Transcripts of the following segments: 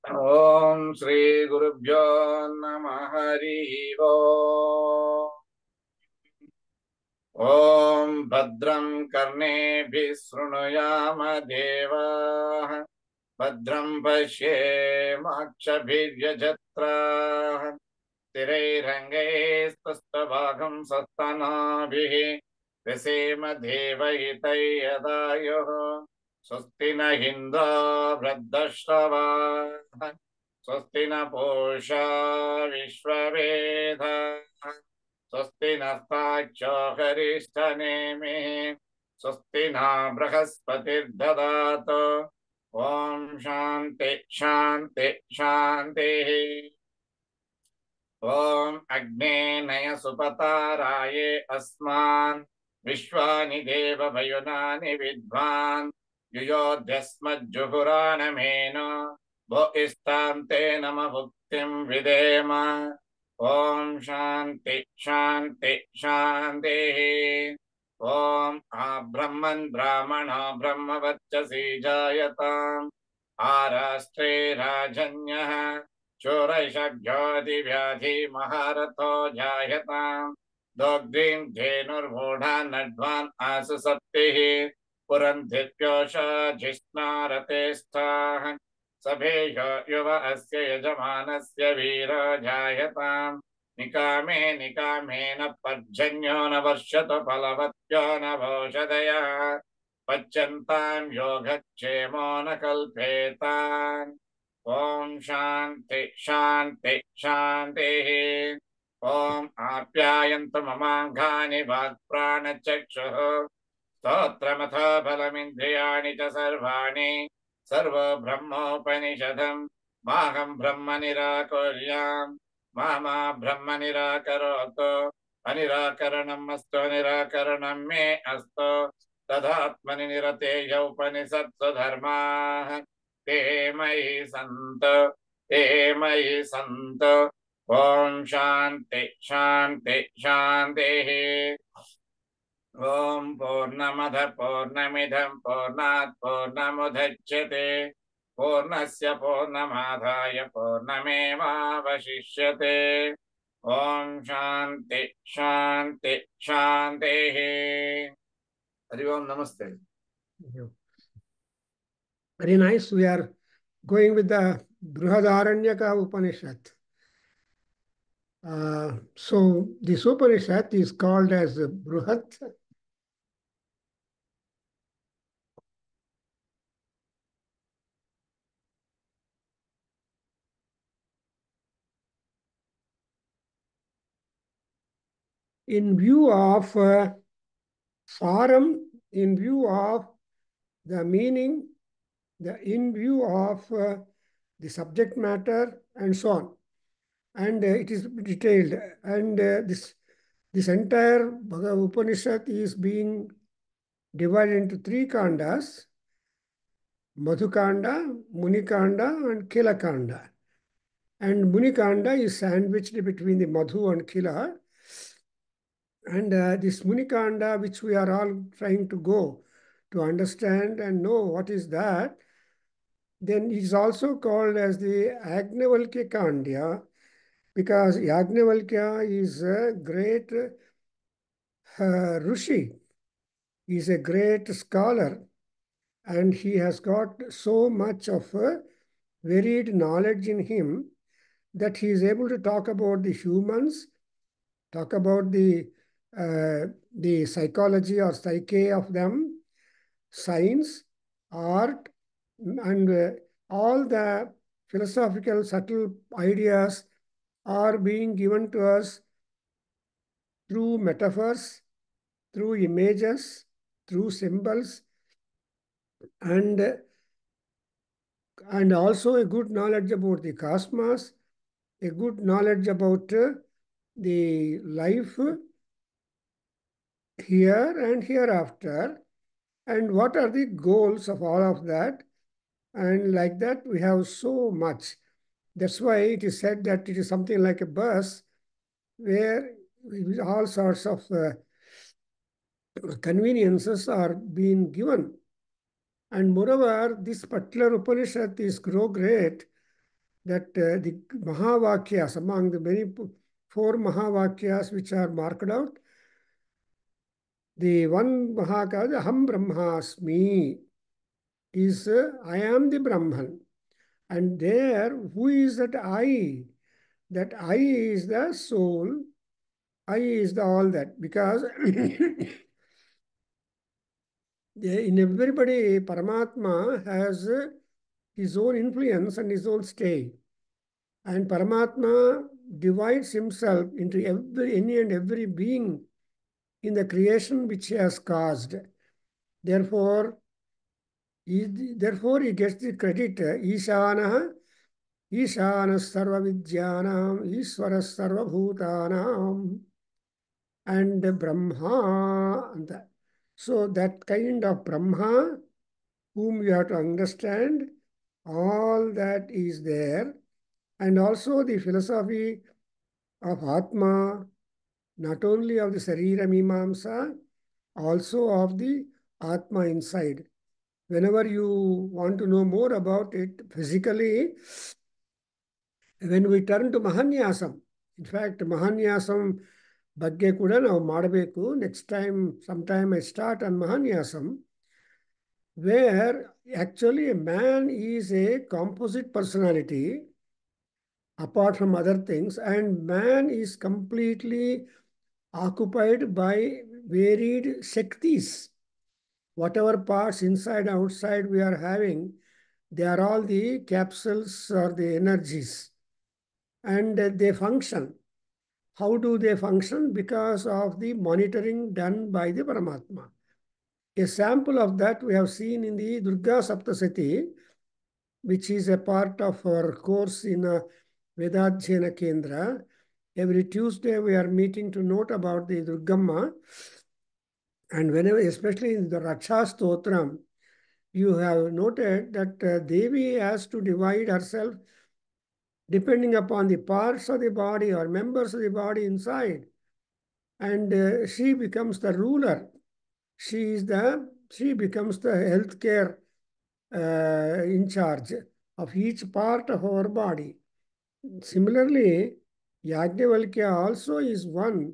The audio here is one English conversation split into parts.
ओम श्री गुरुभ्यो नमः हरि ओम। ओम भद्रं कर्णेभिः शृणुयाम देवाः भद्रं पश्येमाक्षभिर्यजत्राः स्थिरैरङ्गैस्तुष्टभागं सस्तनाभिः व्यसेम देवहितै यदायुः स्वस्ति न इन्द्रो वृद्धश्रवाः स्वस्ति न पूषा विश्ववेदाः स्वस्ति नस्ताक्षो हरिष्ठनेमिः स्वस्ति न बृहस्पतिर्ददातु ओम शांति शांति शांतिः। ओम अग्ने नय सुपताराये अस्मान् विश्वानि देव भयुनानि विद्वान् युयोध्यस्मज्जुहुरानमेनो भो इस्तान्ते नम भुक्तिं विदेम। ओम शांति शांति शांतिः। ओम ब्रह्मन् ब्राह्मणो ब्रह्मवर्चसी जायताम् आराष्ट्रे राजन्यः शूरैषभ्योऽधिव्याधि महारथो जायताम् दोग्ध्रीं धेनुर्मूढा नड्वान् आसु सप्तिः पुरन्धिप्योषा जिष्णारते स्थाः सभेयो युव अस्य यजमानस्य वीरो जायताम् निकामे निकामेन पर्जन्यो न वर्षतु फलवत्यो न भोषदयः पच्यन्तां योगक्षेमो न कल्पेतान्। ओम शांति शांति शांतिः। ओम आप्यायन्तु ममाङ्गानि वाक्प्राणचक्षुः स्तोत्रमथ बलमिन्द्रियाणि च सर्वाणि सर्वो ब्रह्मोपनिषदम् माहं ब्रह्म निराकुर्याम् मा ब्रह्म निराकरोतु अनिराकरणम् अस्तु निराकरणं मे अस्तु तदात्मनि निरतेय उपनिषत्सु धर्माः ते मयि सन्तु ते मयि सन्तु। ओम शांति शांति शांतिः। ओम पूर्णमद पूर्णमिदं पूर्णात् पूर्णमुदच्यते पूर्णस्य पूर्णमादाय पूर्णमेवावशिष्यते। ओम शांति शांति शांतिः। हरि ओम नमस्ते। Very nice. We are going with the Brihadaranyaka Upanishad. So this Upanishad is called as Bruhat. In view of Saram, in view of the meaning, in view of the subject matter, and so on. And it is detailed. And this entire Bhagavad Upanishad is being divided into three kandas: Madhukanda, Munikanda, and Kilakanda. And Munikanda is sandwiched between the Madhu and Kila. And this Munikanda, which we are all trying to go to understand and know what is that, then it is also called as the Agnavalkya Kandya, because Yagnavalkya is a great Rishi, he is a great scholar, and he has got so much of varied knowledge in him that he is able to talk about the humans, talk about the psychology or psyche of them, science, art, and all the philosophical subtle ideas are being given to us through metaphors, through images, through symbols, and also a good knowledge about the cosmos, a good knowledge about the life here and hereafter, and what are the goals of all of that. And like that, we have so much. That's why it is said that it is something like a bus where all sorts of conveniences are being given. And moreover, this particular Upanishad is so great that the Mahavakyas, among the many four Mahavakyas which are marked out, the one Mahakaya, Aham Brahmasmi, is I am the Brahman. And there, who is that I? That I is the soul. I is the all that. Because in everybody, Paramatma has his own influence and his own stay. And Paramatma divides himself into any and every being in the creation which he has caused. Therefore, he gets the credit. Ishana, Ishana Sarva Vidyanam, Ishvara Sarva Bhutanam, and Brahma. So that kind of Brahma, whom you have to understand, all that is there. And also the philosophy of Atma, not only of the Sarira Mimamsa, also of the Atma inside. Whenever you want to know more about it physically, when we turn to Mahanyasam, in fact, Mahanyasam ಬಗ್ಗೆ ಕೂಡ ನಾವು ಮಾಡಬೇಕು. Next time, sometime I start on Mahanyasam, where actually a man is a composite personality apart from other things, and man is completely occupied by varied Shaktis. Whatever parts inside and outside we are having, they are all the capsules or the energies, and they function. How do they function? Because of the monitoring done by the Paramatma. A sample of that we have seen in the Durga Saptasati, which is a part of our course in Vedadhyana Kendra. Every Tuesday we are meeting to note about the Durgamma. And whenever, especially in the Raksha Stotram, you have noted that Devi has to divide herself depending upon the parts of the body or members of the body inside. And she becomes the ruler. She becomes the healthcare in charge of each part of our body. Similarly, Yajnavalkya also is one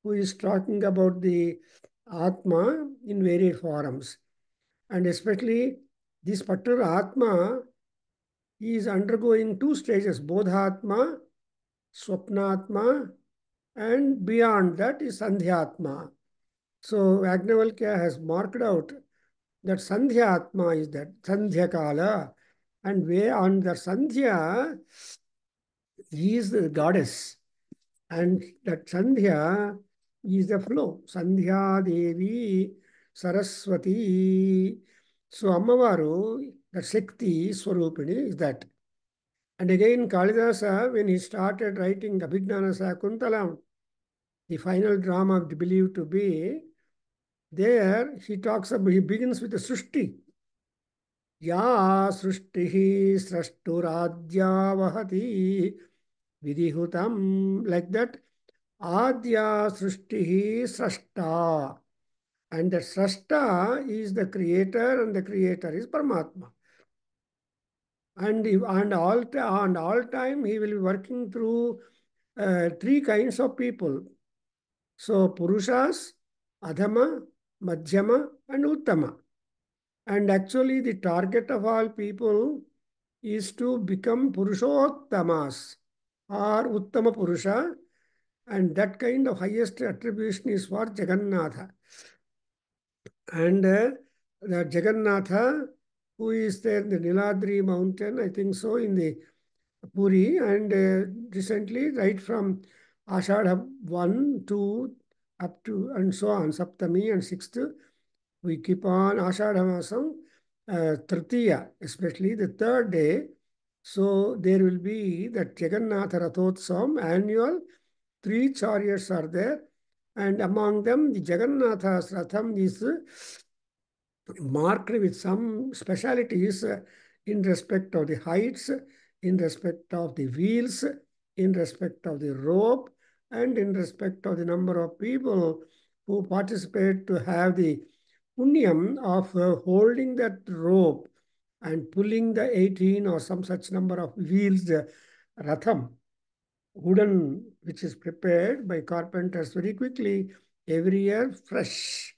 who is talking about the Atma in varied forms. And especially this particular Atma is undergoing two stages, Bodhatma, Swapnatma, and beyond that is Sandhyatma. So Yajnavalkya has marked out that Sandhyatma is that Sandhya Kala, and where on the Sandhya is the goddess, and that Sandhya is the flow. Sandhya Devi Saraswati. So Ammavaru, the Shakti Swarupini is that. And again, Kalidasa, when he started writing Abhignana Sakuntalam, the final drama believed to be, there he talks about, he begins with the Srushti. Ya Srushtihi Srashturadya Vahati Vidihutam, like that. Adya Srushtihi Srashta. And the Srashta is the creator, and the creator is Paramatma. And all time he will be working through three kinds of people. So Purushas, Adhama, Madhyama, and Uttama. And actually the target of all people is to become Purushottamas or Uttama Purusha. And that kind of highest attribution is for Jagannatha. And the Jagannatha, who is there in the Niladri mountain, I think so, in the Puri, and recently, right from Ashadha 1, 2, up to, and so on, Saptami and 6th, we keep on Ashadha Masam, Tritiya, especially the third day. So there will be that Jagannatha Rathotsavam, annual, 3 chariots are there, and among them, the Jagannatha's Ratham is marked with some specialities in respect of the heights, in respect of the wheels, in respect of the rope, and in respect of the number of people who participate to have the punyam of holding that rope and pulling the 18 or some such number of wheels, the ratham, wooden, which is prepared by carpenters very quickly, every year fresh.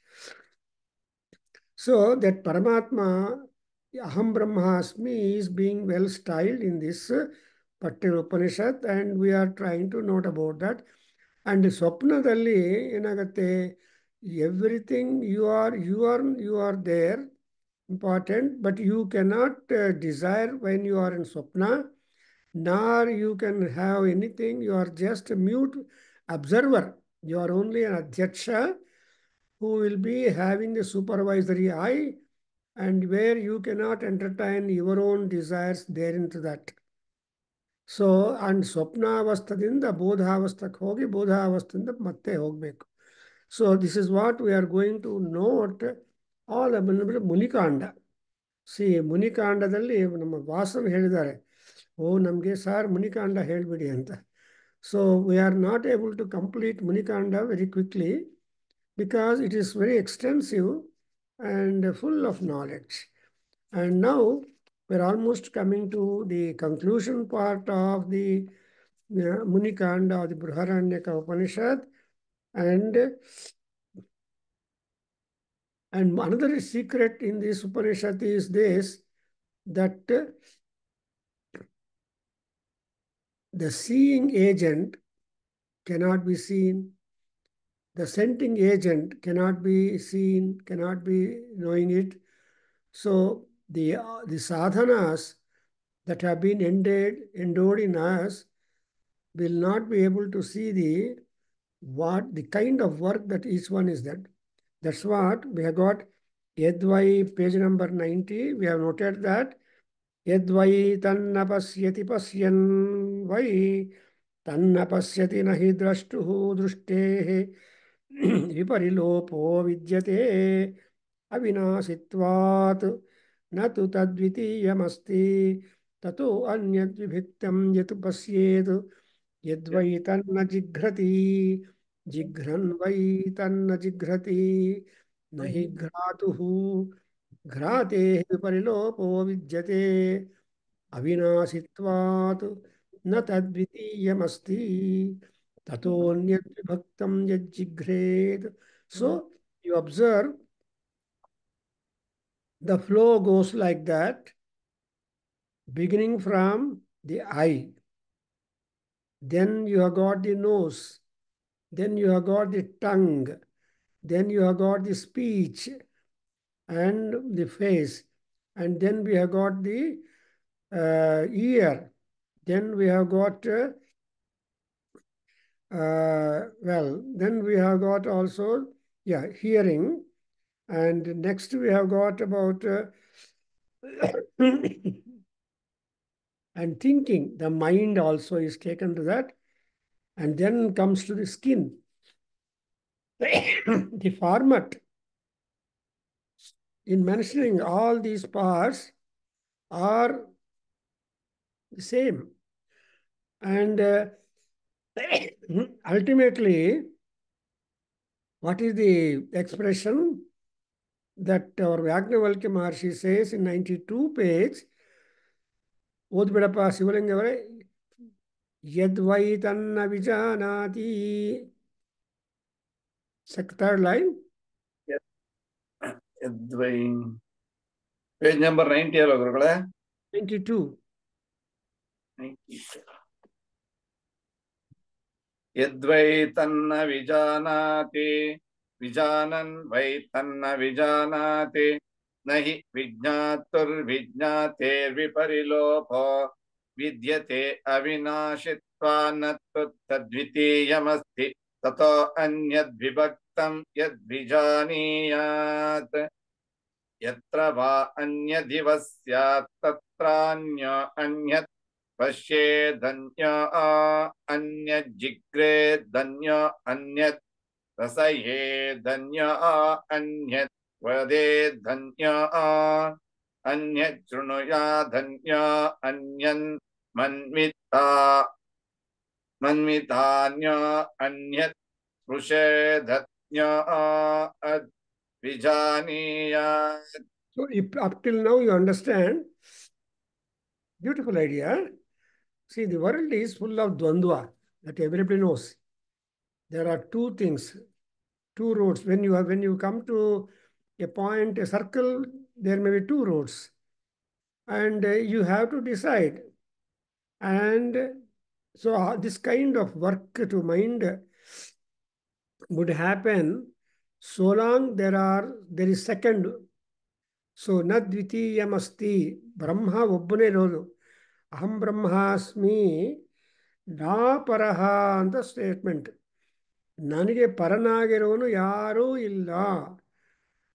So that Paramatma, Aham Brahmasmi, is being well styled in this particular Upanishad, and we are trying to note about that. And ಸ್ವಪ್ನದಲ್ಲಿ ಏನಾಗುತ್ತೆ, everything you are there, important, but you cannot desire when you are in swapna, nor you can have anything. You are just a mute observer. You are only an adhyaksha who will be having the supervisory eye, and where you cannot entertain your own desires there into that. So and ಸ್ವಪ್ನಾವಸ್ಥದಿಂದ ಬೋಧಾವಸ್ಥಕ್ಕೆ ಹೋಗಿ ಬೋಧಾವಸ್ಥೆಯಿಂದ ಮತ್ತೆ ಹೋಗಬೇಕು. So this is what we are going to note all Munikanda. See ಮುನಿಕಾಂಡದಲ್ಲಿ ನಮ್ಮ ವಾಸನ್ ಹೇಳಿದ್ದಾರೆ, ಓ ನಮಗೆ ಸಾರ್ ಮುನಿಕಾಂಡ ಹೇಳಿಬಿಡಿ ಅಂತ. So we are not able to complete Munikanda very quickly because it is very extensive and full of knowledge. And now we're almost coming to the conclusion part of the Munikanda or the Brihadaranyaka Upanishad. And another secret in this Upanishad is this, that the seeing agent cannot be seen. The scenting agent cannot be seen, cannot be knowing it. So the sadhanas that have been endowed in us will not be able to see the kind of work that each one is that. That's what we have got. Yadvai, page number 90, we have noted that Yadvai tanna pasyati pasyan vai tanna pasyati nahi drashtuhu druhtehe viparilopo vidyate अविनाशित्वात् न तु तद्वितीयमस्ति ततो अन्यद्विभिक्तं यत् पश्येत् यद्वै तन्न जिघ्रति जिघ्रन् वै तन्न जिघ्रति न हि घ्रातुः घ्रातेः विपरिलोपो विद्यते अविनाशित्वात् न तद्वितीयमस्ति ततोऽन्यद्विभक्तं यज्जिघ्रेत्. So you observe, the flow goes like that, beginning from the eye. Then you have got the nose. Then you have got the tongue. Then you have got the speech and the face. And then we have got the ear. Then we have got, then we have got also, hearing. And next we have got about and thinking. The mind also is taken to that. And then comes to the skin. The format in mentioning all these parts are the same. And ultimately, what is the expression that our Yajnavalkya Maharshi says in 92 page? Odbidappa Sivalingavare, Yadvai tanna vijanati. Third line. Yadvai. Page number 90 ಅಲ್ವಾ ಗುರುಗಳೇ? 92. 92. ಯದ್ವೈ ತನ್ನ ವಿಜಾನಾತಿ ವಿಜಾನನ್ Y ತನ್ನ ವಿಜಾನಾತಿ ನಹಿ ವಿಜ್ಞಾತುರ್ವಿಜ್ಞಾತೇರ್ವಿಪರಿಲೋಪೋ ವಿದ್ಯತೆ ಅವಿನಾಶಿತ್ವಾನ್ನತ್ತು ತದ್ವಿತೀಯಮಸ್ತಿ ತತೋ ಅನ್ಯದ್ವಿಭಕ್ತಂ ಯದ್ವಿಜಾನೀಯಾತ್ ಯತ್ರ ವಾ ಅನ್ಯದಿವ ಸ್ಯಾತ್ ತತ್ರಾನ್ಯ ಅನ್ಯತ್ ಪಶ್ಯೇದನ್ಯ ಅನ್ಯಜ್ಜಿಗ್ರೇದನ್ಯ ಅನ್ಯತ್ ರಸಯೇದನ್ಯ ಅನ್ಯತ್ ವದೇದನ್ಯ ಅನ್ಯತ್ ಶೃಣುಯಾದನ್ಯ ಅನ್ಯನ್ ಮನ್ವಿತಾನ್ಯ ಅನ್ಯತ್ ಸ್ಪೃಶೇದನ್ಯ ವಿಜಾನೀಯಾತ್. So if up till now you understand, beautiful idea. See, the world is full of dvandva that everybody knows. There are two things, two roads. When you come to a point, a circle, there may be two roads, and you have to decide. And so this kind of work to mind would happen so long there is second. So nadvitiyamasti, ಬ್ರಹ್ಮ ಒಬ್ಬನೇ ಇರೋದು. ಅಹಂ ಬ್ರಹ್ಮಾಸ್ಮಿ ನಾ ಪರಹ ಅಂತ statement. ನನಗೆ ಪರನಾಗಿರೋನು ಯಾರೂ ಇಲ್ಲ.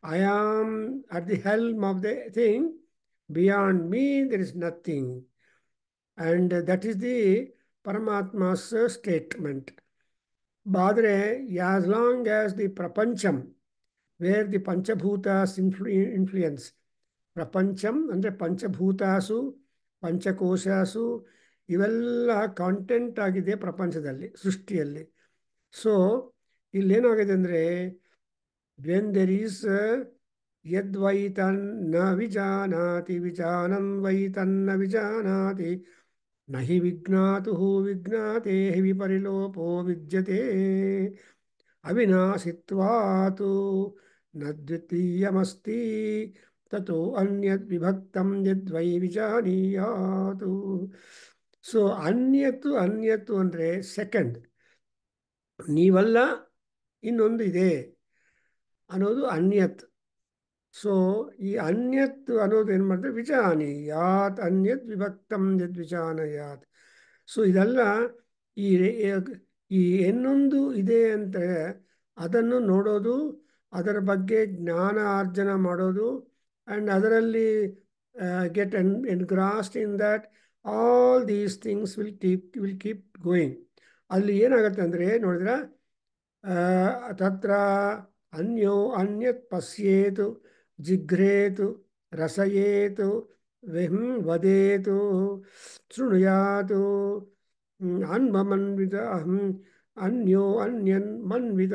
I am at the Helm of the thing. Beyond me there is nothing. And that is the Paramatma's statement. Badre, as long as the Prapancham, where the Panchabhutas influence, Prapancham ಅಂದರೆ ಪಂಚಭೂತಾಸು ಪಂಚಕೋಶಾಸು ಇವೆಲ್ಲ content ಆಗಿದೆ ಪ್ರಪಂಚದಲ್ಲಿ, ಸೃಷ್ಟಿಯಲ್ಲಿ. So ಇಲ್ಲೇನಾಗಿದೆ ಅಂದರೆ, when there is ಯದ್ವೈತನ್ನ ವಿಜಾನಾತಿ ವಿಜಾನಂ ವೈತನ್ನ ವಿಜಾನಾತಿ ನಹಿ ವಿಜ್ಞಾತು ವಿಜ್ಞಾತೆ ವಿಪರಿಲೋಪೋ ವಿದ್ಯತೆ ಅವಿನಾಶಿತ್ವಾತು ನ ದ್ವಿತೀಯಮಸ್ತಿ ತತೋ ಅನ್ಯತ್ ವಿಭಕ್ತಂ ಯದ್ವೈ ವಿಜಾನೀಯಾತು. So ಅನ್ಯತ್ತು ಅಂದರೆ ಸೆಕೆಂಡ್, ನೀವಲ್ಲ ಇನ್ನೊಂದು ಇದೆ ಅನ್ನೋದು ಅನ್ಯತ್. ಸೊ ಈ ಅನ್ಯತ್ ಅನ್ನೋದು ಏನು ಮಾಡಿದ್ರೆ ವಿಜಾನೀಯಾತ್, ಅನ್ಯತ್ ವಿಭಕ್ತಂ ಯದ್ ವಿಜಾನಯಾತ್. ಸೊ ಇದೆಲ್ಲ ಈ ಈ ಇನ್ನೊಂದು ಇದೆ ಅಂತ ಅದನ್ನು ನೋಡೋದು, ಅದರ ಬಗ್ಗೆ ಜ್ಞಾನ ಆರ್ಜನ ಮಾಡೋದು, ಆ್ಯಂಡ್ ಅದರಲ್ಲಿ get engrossed in that all these things will keep going. ಅಲ್ಲಿ ಏನಾಗುತ್ತೆ ಅಂದರೆ ನೋಡಿದ್ರೆ ತತ್ರ ಅನ್ಯೋ ಅನ್ಯತ್ ಪಶ್ಯೇತು ಜಿಘ್ರೇತು ರಸಯೇತು ವದೇತು ಶೃಣುಯಾತು ಅನ್ಮನ್ವಿತ ಅನ್ಯೋ ಅನ್ಯನ್ ಮನ್ವಿತ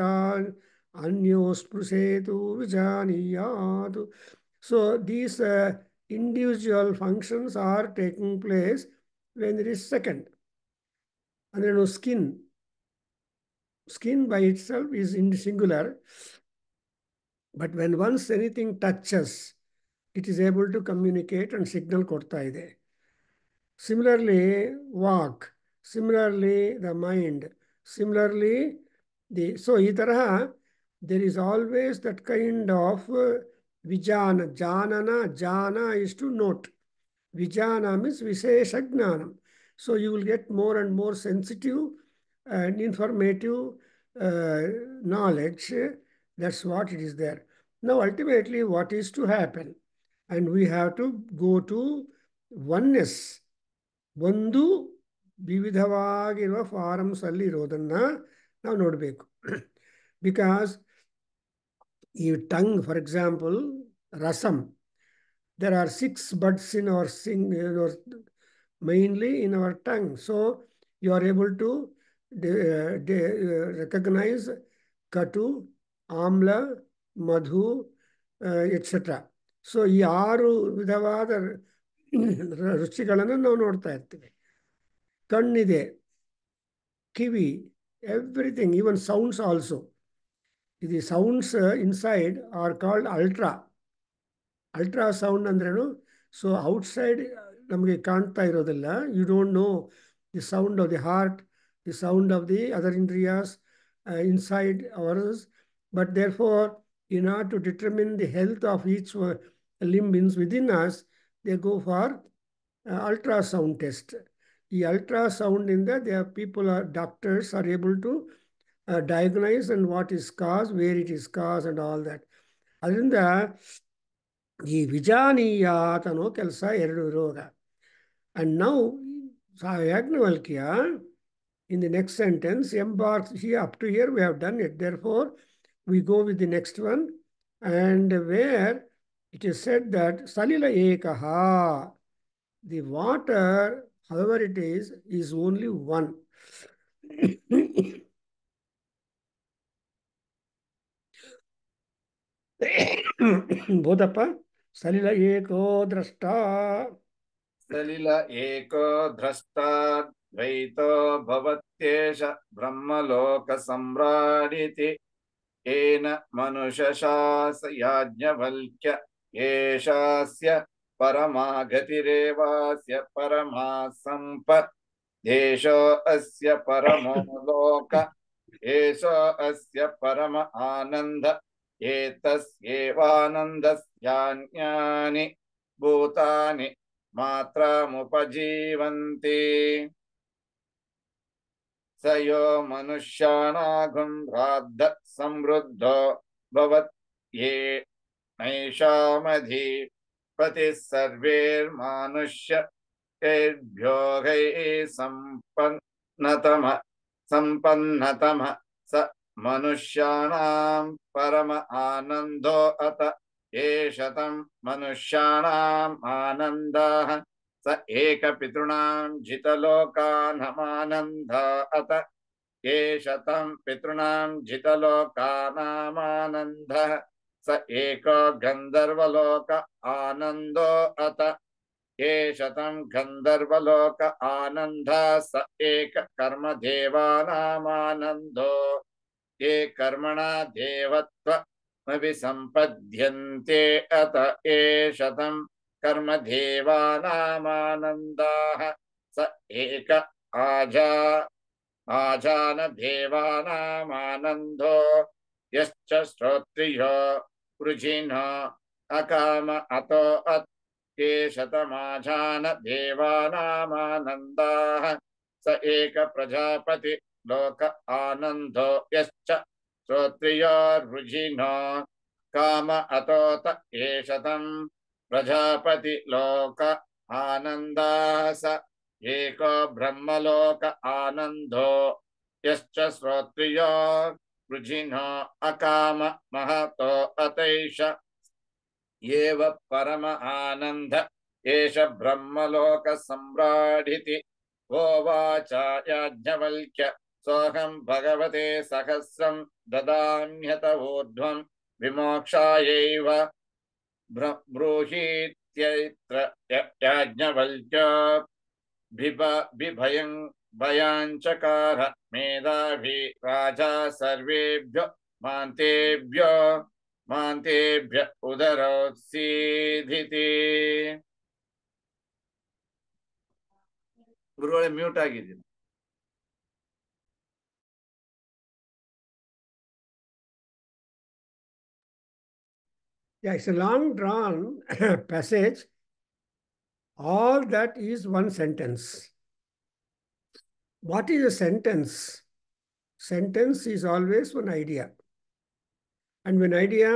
ಅನ್ಯೋ ಸ್ಪೃಶೇತು ವಿಜಾನೀಯಾತು. So these individual functions are taking place when it is second. ಅಂದರೆ skin by itself is in singular, but when once anything touches, it is able to communicate and signal ಕೊಡ್ತಾ ಇದೆ. Similarly, walk, similarly the mind, similarly so ಈ ತರಹ there is always that kind of vijana, jana is to note. Vijana means vishesha jnanam. So you will get more and more sensitive and informative knowledge. That's what it is there. Now, ultimately, what is to happen? And we have to go to oneness. ಒಂದು ವಿವಿಧವಾಗಿರುವ forms ಅಲ್ಲಿ ಇರೋದನ್ನ ನಾವು ನೋಡಬೇಕು. Because ಈ tongue, for example, rasam, there are 6 buds in our mainly in our tongue. So you are able to recognize katu, amla, madhu, etc. So ಈ 6 ವಿಧವಾದ ರುಚಿಗಳನ್ನು ನಾವು ನೋಡ್ತಾ ಇರ್ತೀವಿ. ಕಣ್ಣಿದೆ, ಕಿವಿ, ಎವ್ರಿಥಿಂಗ್, ಈವನ್ ಸೌಂಡ್ಸ್ ಆಲ್ಸೋ. ಇದು sounds inside are called ultrasound ಅಂದ್ರೇನು? ಸೊ ಔಟ್ಸೈಡ್ ನಮಗೆ ಕಾಣ್ತಾ ಇರೋದಿಲ್ಲ. You don't know the sound of the heart, the sound of the other ಇಂದ್ರಿಯಾಸ್ inside ours. But there for in order to determine the health of each limb within us, they go for ultrasound test. The ultrasound in that, doctors are able to diagnose and what is caused, where it is caused and all that. ಅದರಿಂದ ಈ ವಿಜಾನೀಯಾತ್ ಅನ್ನೋ ಕೆಲಸ 2 ರೋಗ. And now Yajnavalkya in the next sentence embarks here. Up to here we have done it. Therefore we go with the next one, and where it is said that salila ekaha, the water, however it is only one. ಬೋಧಪ್ಪ, Salila ಏಕೋ ದ್ರಷ್ಟ सलिल एको द्रष्टा द्वैतो भवत्येष ब्रह्मलोकसम्राडिति येन मनुषशास याज्ञवल्क्य एषास्य परमा गतिरेवास्य परमा सम्पदेशो अस्य परमो लोक एषो अस्य परम आनन्द एतस्येवानन्दस्यान्यानि भूतानि मात्रामुपजीवन्ति स यो मनुष्याणागुं राद्ध समृद्धो भवत्ये नैषामधिपतिः सर्वैर्मानुष्यैर्भोगैः सम्पन्नतम स मनुष्याणां परम आनन्दो अत एषतं मनुष्याणाम् आनन्दः स एकपितॄणां जितलोकानामानन्द अत एषतं पितॄणां जितलोकानामानन्दः स एको गन्धर्वलोक आनन्दो अत एषतं गन्धर्वलोक आनन्दः स एक कर्मदेवानामानन्दो ये कर्मणा देवत्वमभिसम्पद्यन्ते अत एषतं कर्मदेवानामानन्दाः स एक आजानदेवानामानन्दो यश्च श्रोत्रियो वृजिनो अकाम अतो एषतमाजानदेवानामानन्दाः स एक प्रजापति लोक आनन्दो यश्च श्रोत्रियोर्वृजिनो काम अतोत एषतं प्रजापति लोक आनन्दाः स एको ब्रह्मलोक आनन्दो यश्च श्रोत्रियो वृजिनो अकाम महतो अतैष एव परम आनन्द एष ब्रह्मलोक सम्राडिति होवाच याज्ञवल्क्य सोऽहं भगवते सहस्रं ददाम्यत ऊर्ध्वं विमोक्षायैव ब्रूहीत्यैत्र याज्ञवल्क्य भयांचकार मेधावी राजा सर्वेभ्यो मान्तेभ्य उदरोत्सीदिति ಗುರುಗಳೇ ಮ್ಯೂಟ್ ಆಗಿದ್ದೀನಿ. Yeah, it's a long drawn passage. All that is one sentence. What is a sentence? Sentence is always one idea. And when idea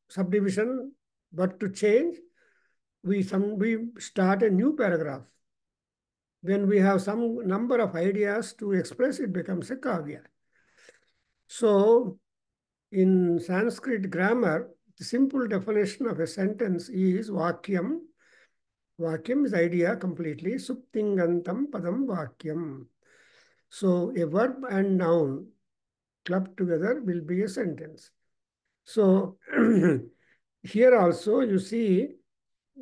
subdivision but to change, we start a new paragraph. When we have some number of ideas to express, it becomes a kavya. So in Sanskrit grammar, the simple definition of a sentence is vakyam. Vakyam is idea completely. Suptingantam padam vakyam. So a verb and noun clubbed together will be a sentence. So here also you see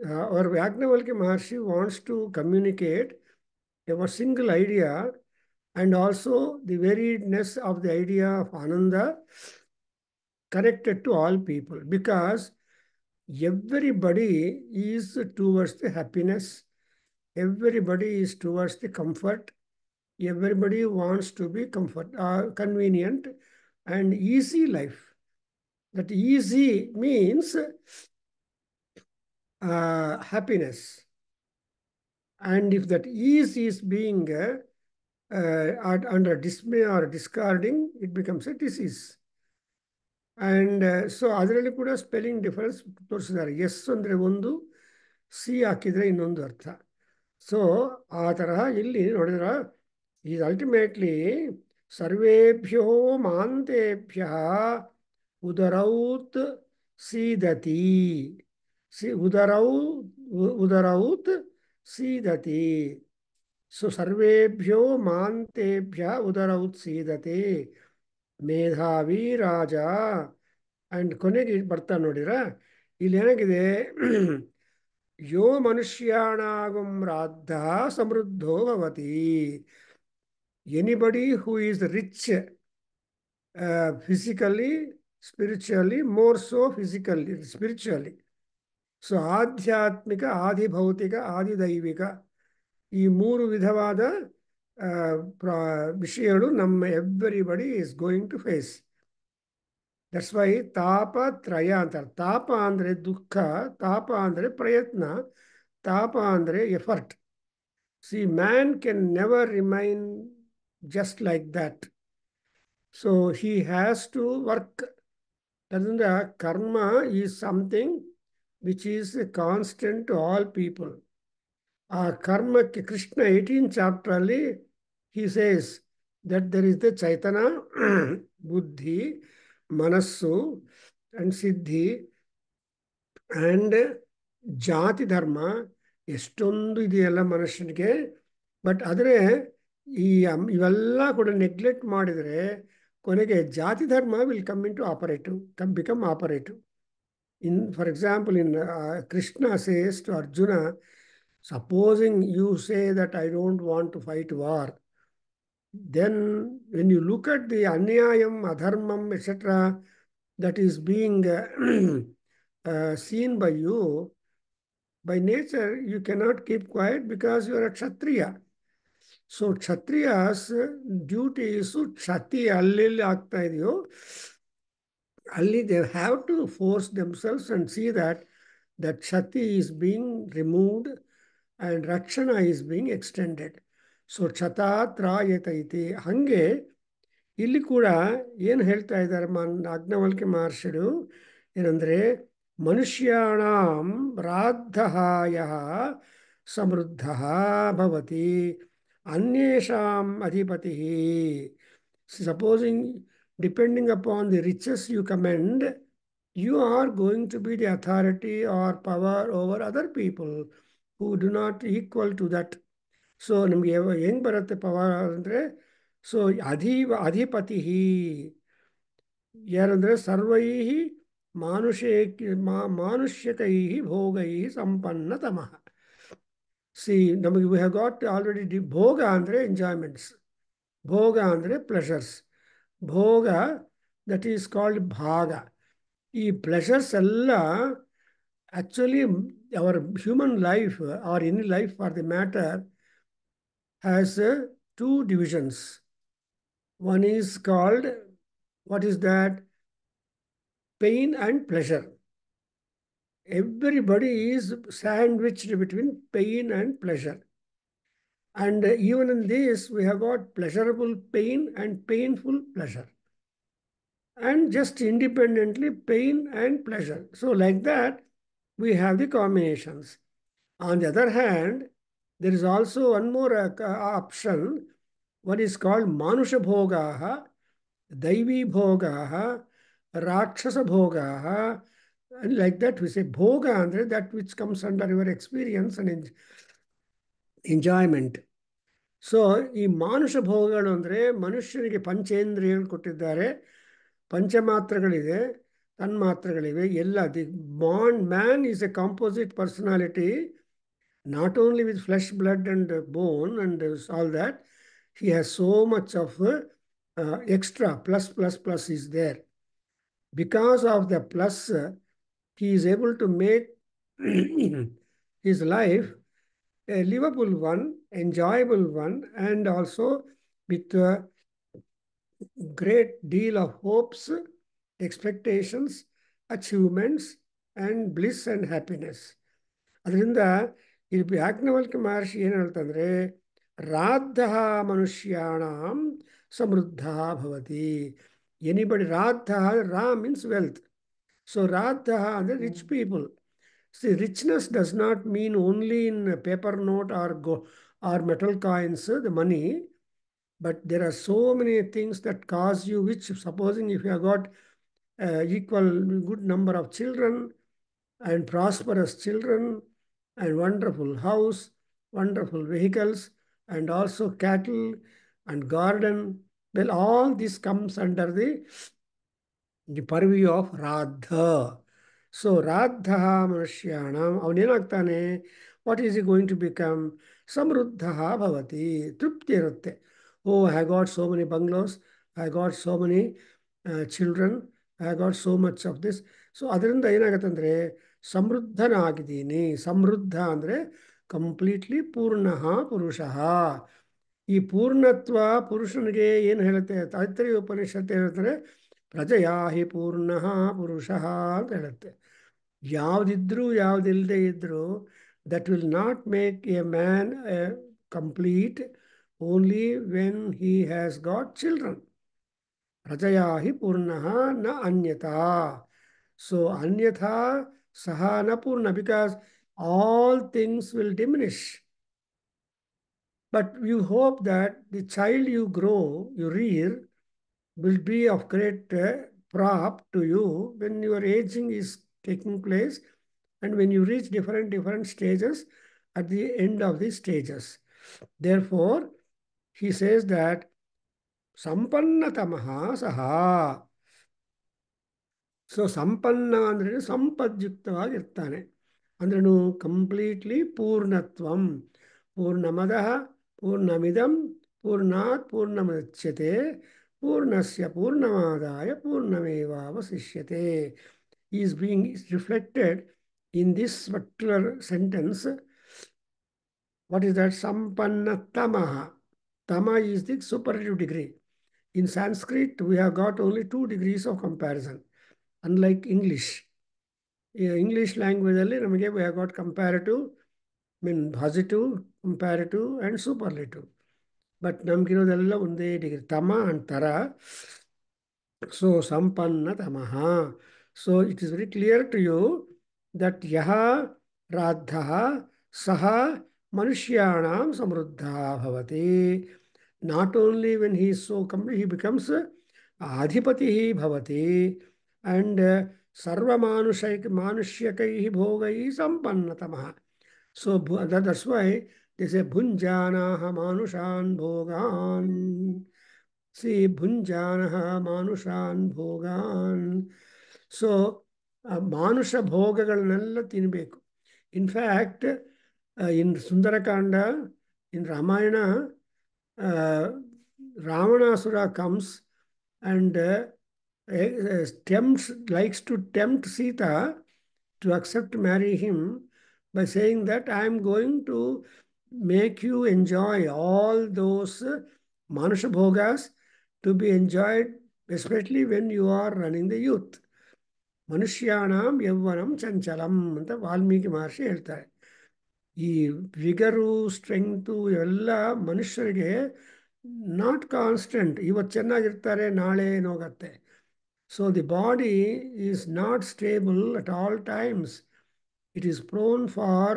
our Yajnavalkya Maharshi wants to communicate a single idea and also the variedness of the idea of Ananda connected to all people, because everybody is towards the happiness, everybody is towards the comfort, everybody wants to be convenient and easy life. That easy means happiness. And if that ease is being under dismay or discarding, it becomes a disease. And so ಅದರಲ್ಲಿ ಕೂಡ spelling difference ತೋರಿಸಿದ್ದಾರೆ. S ಅಂದರೆ ಒಂದು, C ಹಾಕಿದರೆ ಇನ್ನೊಂದು ಅರ್ಥ. So ಆ ತರಹ ಇಲ್ಲಿ ನೋಡಿದ್ರೆ ಇದು ಅಲ್ಟಿಮೇಟ್ಲಿ ಸರ್ವೇಭ್ಯೋ ಮಾಂತೇಭ್ಯ ಉದರೌತ್ ಸೀದತಿ. ಉದರೌತ್ ಸೀದತಿ. ಸೊ ಸರ್ವೇಭ್ಯೋ ಮಾಂತೇಭ್ಯ ಉದರೌತ್ ಸೀದತೆ ಮೇಧಾವಿ ರಾಜ. ಅಂಡ್ ಕೊನೆಗೆ ಬರ್ತಾ ನೋಡಿರ ಇಲ್ಲಿ ಏನಾಗಿದೆ, ಯೋ ಮನುಷ್ಯಾಣಾಗಂ ರಾದ್ಧ ಸಮೃದ್ಧೋ ಭವತಿ. Anybody who is rich physically, spiritually, more so physically, spiritually. So ಆಧ್ಯಾತ್ಮಿಕ, ಆದಿಭೌತಿಕ, ಆದಿದೈವಿಕ, ಈ ಮೂರು ವಿಧವಾದ ವಿಷಯಗಳು ನಮ್ಮ everybody is going to face. That's why ತಾಪತ್ರಯ ಅಂತಾರೆ. ತಾಪ ಅಂದರೆ ದುಃಖ, ತಾಪ ಅಂದರೆ ಪ್ರಯತ್ನ, ತಾಪ ಅಂದರೆ effort. See man can never remain just like that. So he has to work. ಅದರಿಂದ karma is something which is constant to all people. ಆ ಕರ್ಮಕ್ಕೆ Krishna 18th ಚಾಪ್ಟರಲ್ಲಿ he says that there is the chaitana, buddhi, ಮನಸ್ಸು and ಸಿದ್ಧಿ and ಜಾತಿ ಧರ್ಮ. ಎಷ್ಟೊಂದು ಇದೆಯಲ್ಲ ಮನುಷ್ಯನಿಗೆ. ಬಟ್ ಆದರೆ ಇವೆಲ್ಲ ಕೂಡ ನೆಗ್ಲೆಕ್ಟ್ ಮಾಡಿದರೆ ಕೊನೆಗೆ ಜಾತಿ ಧರ್ಮ will come into operative, become operative. For example, Krishna says to Arjuna, supposing you say that I don't want to fight war, then when you look at the anyayam, adharmam, etc., that is being seen by you, by nature, you cannot keep quiet because you are a Kshatriya. So Kshatriyas duty is ಕ್ಷತಿ alleli ಆಗ್ತಾ ಇದೆಯೋ ಅಲ್ಲಿ they have to force themselves and see that Ksati is being removed and Rakshana is being extended. So ಕ್ಷತಾತ್ರಾಯತೈತಿ. ಹಾಗೆ ಇಲ್ಲಿ ಕೂಡ ಏನು ಹೇಳ್ತಾ ಇದ್ದಾರೆ ಯಾಜ್ಞವಲ್ಕ್ಯ ಮಹರ್ಷಿಗಳು ಏನಂದರೆ, ಮನುಷ್ಯಾಣಾಂ ರಾದ್ಧಹಾಯ ಸಮೃದ್ಧ ಭವತಿ ಅನ್ಯೇಷಾಂ ಅಧಿಪತಿ. Supposing depending upon the riches you command, you are going to be the authority or power over other people who do not equal to that. So ನಮಗೆ ಹೆಂಗೆ ಬರುತ್ತೆ ಪವರ್ ಅಂದರೆ, ಸೊ ಅಧಿಪತಿ ಯಾರಂದರೆ ಸರ್ವೈ ಮಾನುಷ್ಯಕೈ ಭೋಗೈ ಸಂಪನ್ನತಮಃ. ಸಿ ನಮಗೆ ವಿ ಹ್ಯಾವ್ ಗಾಟ್ ಆಲ್ರೆಡಿ ಭೋಗ ಅಂದರೆ enjoyments, ಭೋಗ ಅಂದರೆ ಪ್ಲೆಷರ್ಸ್, ಭೋಗ ದಟ್ ಈಸ್ ಕಾಲ್ಡ್ ಭಾಗ. ಈ ಪ್ಲೆಷರ್ಸ್ ಎಲ್ಲ actually our human life or any life for the matter has two divisions. One is called, what is that? Pain and pleasure. Everybody is sandwiched between pain and pleasure. And even in this, we have got pleasurable pain and painful pleasure. And just independently, pain and pleasure. So like that, we have the combinations. On the other hand, there is also one more option. What is called manusha bhogaha, daivi bhogaha, rakshasa bhogaha, and like that we say bhoga andre that which comes under your experience and enjoyment. So ಈ ಮಾನುಷ ಭೋಗಗಳು ಅಂದರೆ ಮನುಷ್ಯನಿಗೆ ಪಂಚೇಂದ್ರಿಯಗಳು ಕೊಟ್ಟಿದ್ದಾರೆ, ಪಂಚಮಾತ್ರಗಳಿದೆ, ತನ್ಮಾತ್ರಗಳಿವೆ, ಎಲ್ಲ. The man is A composite personality, not only with flesh, blood, and bone, and all that. He has so much of extra plus is there. Because of the plus, he is able to make his life a livable one, enjoyable one, and also with a great deal of hopes, expectations, achievements, and bliss and happiness. ಅದರಿಂದ ಇಲ್ಲಿ ಯಾಜ್ಞವಲ್ಕ್ಯ ಮಹರ್ಷಿ ಏನು ಹೇಳ್ತಂದ್ರೆ, ರಾದ್ಧ ಮನುಷ್ಯಾಣಾಂ ಸಮೃದ್ಧ ಭವತಿ. Anybody ರಾದ್ಧ, ರಾ means wealth. So ರಾದ್ಧ ಅಂದರೆ rich people. See richness does not mean only in paper note or metal coins, the money, but there are so many things that cause you, which supposing if you have got equal good number of children and prosperous children and wonderful house, wonderful vehicles, and also cattle and garden, well, all this comes under the purview of Radha. So ರಾದ್ಧ ಮನುಷ್ಯಾಣ ಅವನೇನಾಗ್ತಾನೆ, what is he going to become? ಸಮೃದ್ಧ ಭವತಿ, ತೃಪ್ತಿ ಇರುತ್ತೆ. Oh, I got so many bungalows, I got so many children, I got so much of this. So ಅದರಿಂದ ಏನಾಗುತ್ತೆ ಅಂದರೆ ಸಮೃದ್ಧನಾಗಿದ್ದೀನಿ. ಸಮೃದ್ಧ ಅಂದರೆ ಕಂಪ್ಲೀಟ್ಲಿ ಪೂರ್ಣ ಪುರುಷ. ಈ ಪೂರ್ಣತ್ವ ಪುರುಷನಿಗೆ ಏನು ಹೇಳುತ್ತೆ? ತೈತ್ರಿಯ ಉಪನಿಷತ್ತು ಹೇಳ್ತಾರೆ, ಪ್ರಜಯಾ ಹಿ ಪೂರ್ಣ ಪುರುಷ ಅಂತ ಹೇಳುತ್ತೆ. ಯಾವುದಿದ್ರೂ ಯಾವುದಿಲ್ಲದೆ ಇದ್ದರೂ that will not make a man complete only when he has got children. ಪ್ರಜಯಾ ಹಿ ಪೂರ್ಣ ನ ಅನ್ಯಥಾ. ಸೊ ಅನ್ಯಥಾ ಸಹ ನ ಪೂರ್ಣ, because all things will diminish. But you hope that the child you grow, you rear, will be of great prop to you when your aging is taking place and when you reach different stages at the end of the stages. Therefore, he says that Sampannatamaha saha. So ಸಂಪನ್ನ ಅಂದ್ರೆ ಸಂಪದ್ಯುಕ್ತವಾಗಿರ್ತಾನೆ. ಅಂದ್ರೂ completely ಪೂರ್ಣತ್ವಂ. ಪೂರ್ಣಮದಃ ಪೂರ್ಣಮಿದಂ ಪೂರ್ಣಾತ್ ಪೂರ್ಣಮುದಚ್ಯತೆ ಪೂರ್ಣಸ್ಯ ಪೂರ್ಣಮಾದಾಯ ಪೂರ್ಣಮೇವಾವಶಿಷ್ಯತೆ. Is being reflected in this particular sentence. What is that? ಸಂಪನ್ನತಮಃ. Tama is the superlative degree. In Sanskrit, we have got only 2 degrees of comparison. Unlike English. English language ಅಲ್ಲಿ ನಮಗೆ we have got comparative, positive, comparative and superlative. But ನಮಗಿರೋದೆಲ್ಲ ಒಂದೇ degree, ತಮ ಅಂತರ. So ಸಂಪನ್ನ ತಮಃ. So it is very clear to you that ಯಹ ರಾದ್ಧ ಸಹ ಮನುಷ್ಯಾಣಾಂ ಸಮೃದ್ಧ ಭವತಿ. Not only when he is so complete, he becomes ಅಧಿಪತಿ ಭವತಿ. and sarvamanushyakai bhogai sampannatamaha. So that's why they say bhunjanaha manushan bhogan. See, bhunjanaha manushan bhogan. So manusha bhogagalnella ತಿನ್ನಬೇಕು. In fact, in Sundarakanda, in Ramayana, Ravanasura comes and likes to tempt Sita to accept marry him by saying that I am going to make you enjoy all those manusha bhogas to be enjoyed, especially when you are running the youth. ಮನುಷ್ಯಾಣಂ ಯೌವನಂ ಚಂಚಲಂ ಅಂತ ವಾಲ್ಮೀಕಿ ಮಹರ್ಷಿ ಹೇಳ್ತಾರೆ. ಈ ವಿಗರು, ಸ್ಟ್ರೆಂಗ್ತು ಇವೆಲ್ಲ ಮನುಷ್ಯರಿಗೆ not constant. ಇವತ್ತು ಚೆನ್ನಾಗಿರ್ತಾರೆ, ನಾಳೆ ಏನೋಗತ್ತೆ. So the body is not stable at all times. It is prone for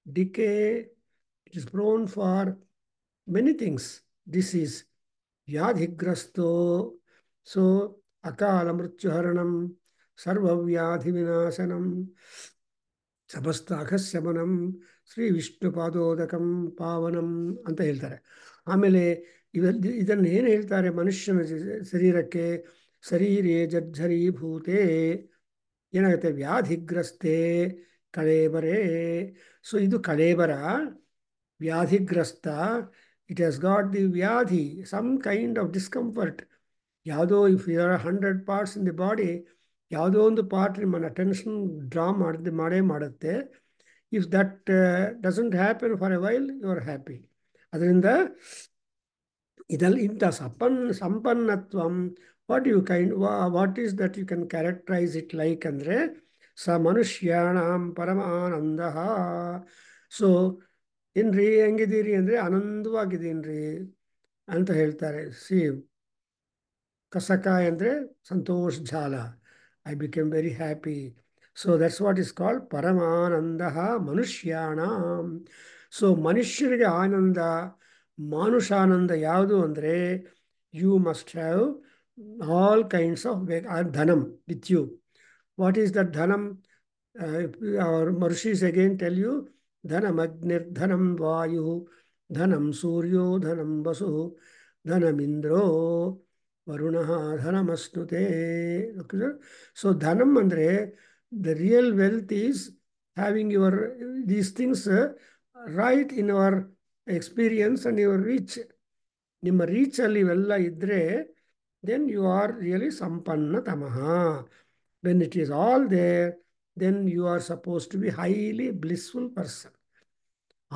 decay. It is prone for many things. Disease. Vyadhigrasto. So akala mrityuharanam, sarva vyadhi vinasanam, ಸಮಸ್ತಾಘಸ್ಯಮನಂ Shri Vishnu ಪಾದೋದಕಂ ಪಾವನಂ ಅಂತ ಹೇಳ್ತಾರೆ. ಆಮೇಲೆ ಇದನ್ನು ಏನು ಹೇಳ್ತಾರೆ ಮನುಷ್ಯನ ಶರೀರಕ್ಕೆ? ಶರೀರೇ ಜರ್ಝರೀಭೂತೆ ಏನಾಗುತ್ತೆ? ವ್ಯಾಧಿಗ್ರಸ್ತೆ ಕಳೇಬರೇ. ಸೊ ಇದು ಕಳೇಬರ, ವ್ಯಾಧಿಗ್ರಸ್ತ. ಇಟ್ ಹ್ಯಾಸ್ ಗಾಟ್ ದಿ ವ್ಯಾಧಿ, ಸಮ್ ಕೈಂಡ್ ಆಫ್ ಡಿಸ್ಕಂಫರ್ಟ್. ಯಾವುದೋ if you are 100 parts in the body, ಯಾವುದೋ ಒಂದು ಪಾರ್ಟ್ ನಿಮ್ಮನ್ನು ಟೆನ್ಷನ್ ಡ್ರಾ ಮಾಡೇ ಮಾಡುತ್ತೆ. If that doesn't happen for a while, you are happy. ಅದರಿಂದ ಇದರಲ್ಲಿ ಇಂಥ ಸಂಪನ್ನತ್ವಂ, what is that you can characterize it like ಅಂದರೆ ಸ ಮನುಷ್ಯಾಣಂ ಪರಮಾನಂದ. ಸೊ ಏನ್ರಿ ಹೆಂಗಿದ್ದೀರಿ ಅಂದರೆ ಆನಂದವಾಗಿದ್ದೀನಿ ರೀ ಅಂತ ಹೇಳ್ತಾರೆ. ಸಿ ಕಸಕಾಯ ಅಂದರೆ Santosh ಝಾಲ. I became very happy. So that's what is called Paramanandaha Manusyanam. So ಮನುಷ್ಯರಿಗೆ ಆನಂದ, ಮಾನುಷಾನಂದ ಯಾವುದು ಅಂದರೆ you must have all kinds of dhanam with you. What is that dhanam? Our Marshis again tell you, dhanam agnir, dhanam vayu, dhanam suryo, dhanam vasu, dhanam indro, ವರುಣ ಧನಮಸ್ನುತೆ. So ಧನಂ ಅಂದರೆ The real wealth is having these things right in our experience and your reach. ನಿಮ್ಮ ರೀಚಲ್ಲಿ ಇವೆಲ್ಲ ಇದ್ದರೆ then you are really sampanna tamaha. When it is all there, then you are supposed to be highly blissful person.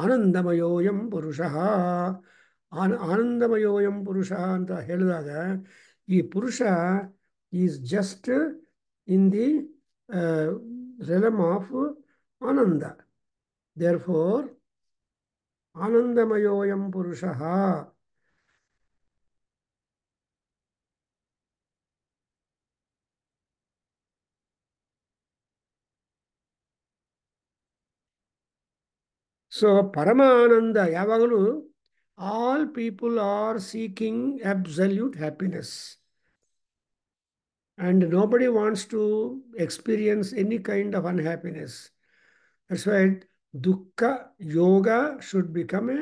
ಆನಂದಮಯೋಯಂ ಪುರುಷಃ. ಆನಂದಮಯೋಯಂ ಪುರುಷಃ ಅಂತ ಹೇಳಿದಾಗ ಈ ಪುರುಷ is just in the realm of ಆನಂದ. Therefore ಆನಂದಮಯೋಯಂ ಪುರುಷಃ. ಸೊ ಪರಮಾನಂದ ಯಾವಾಗಲೂ all people are seeking absolute happiness. And nobody wants to experience any kind of unhappiness. That's why dukkha yoga should become a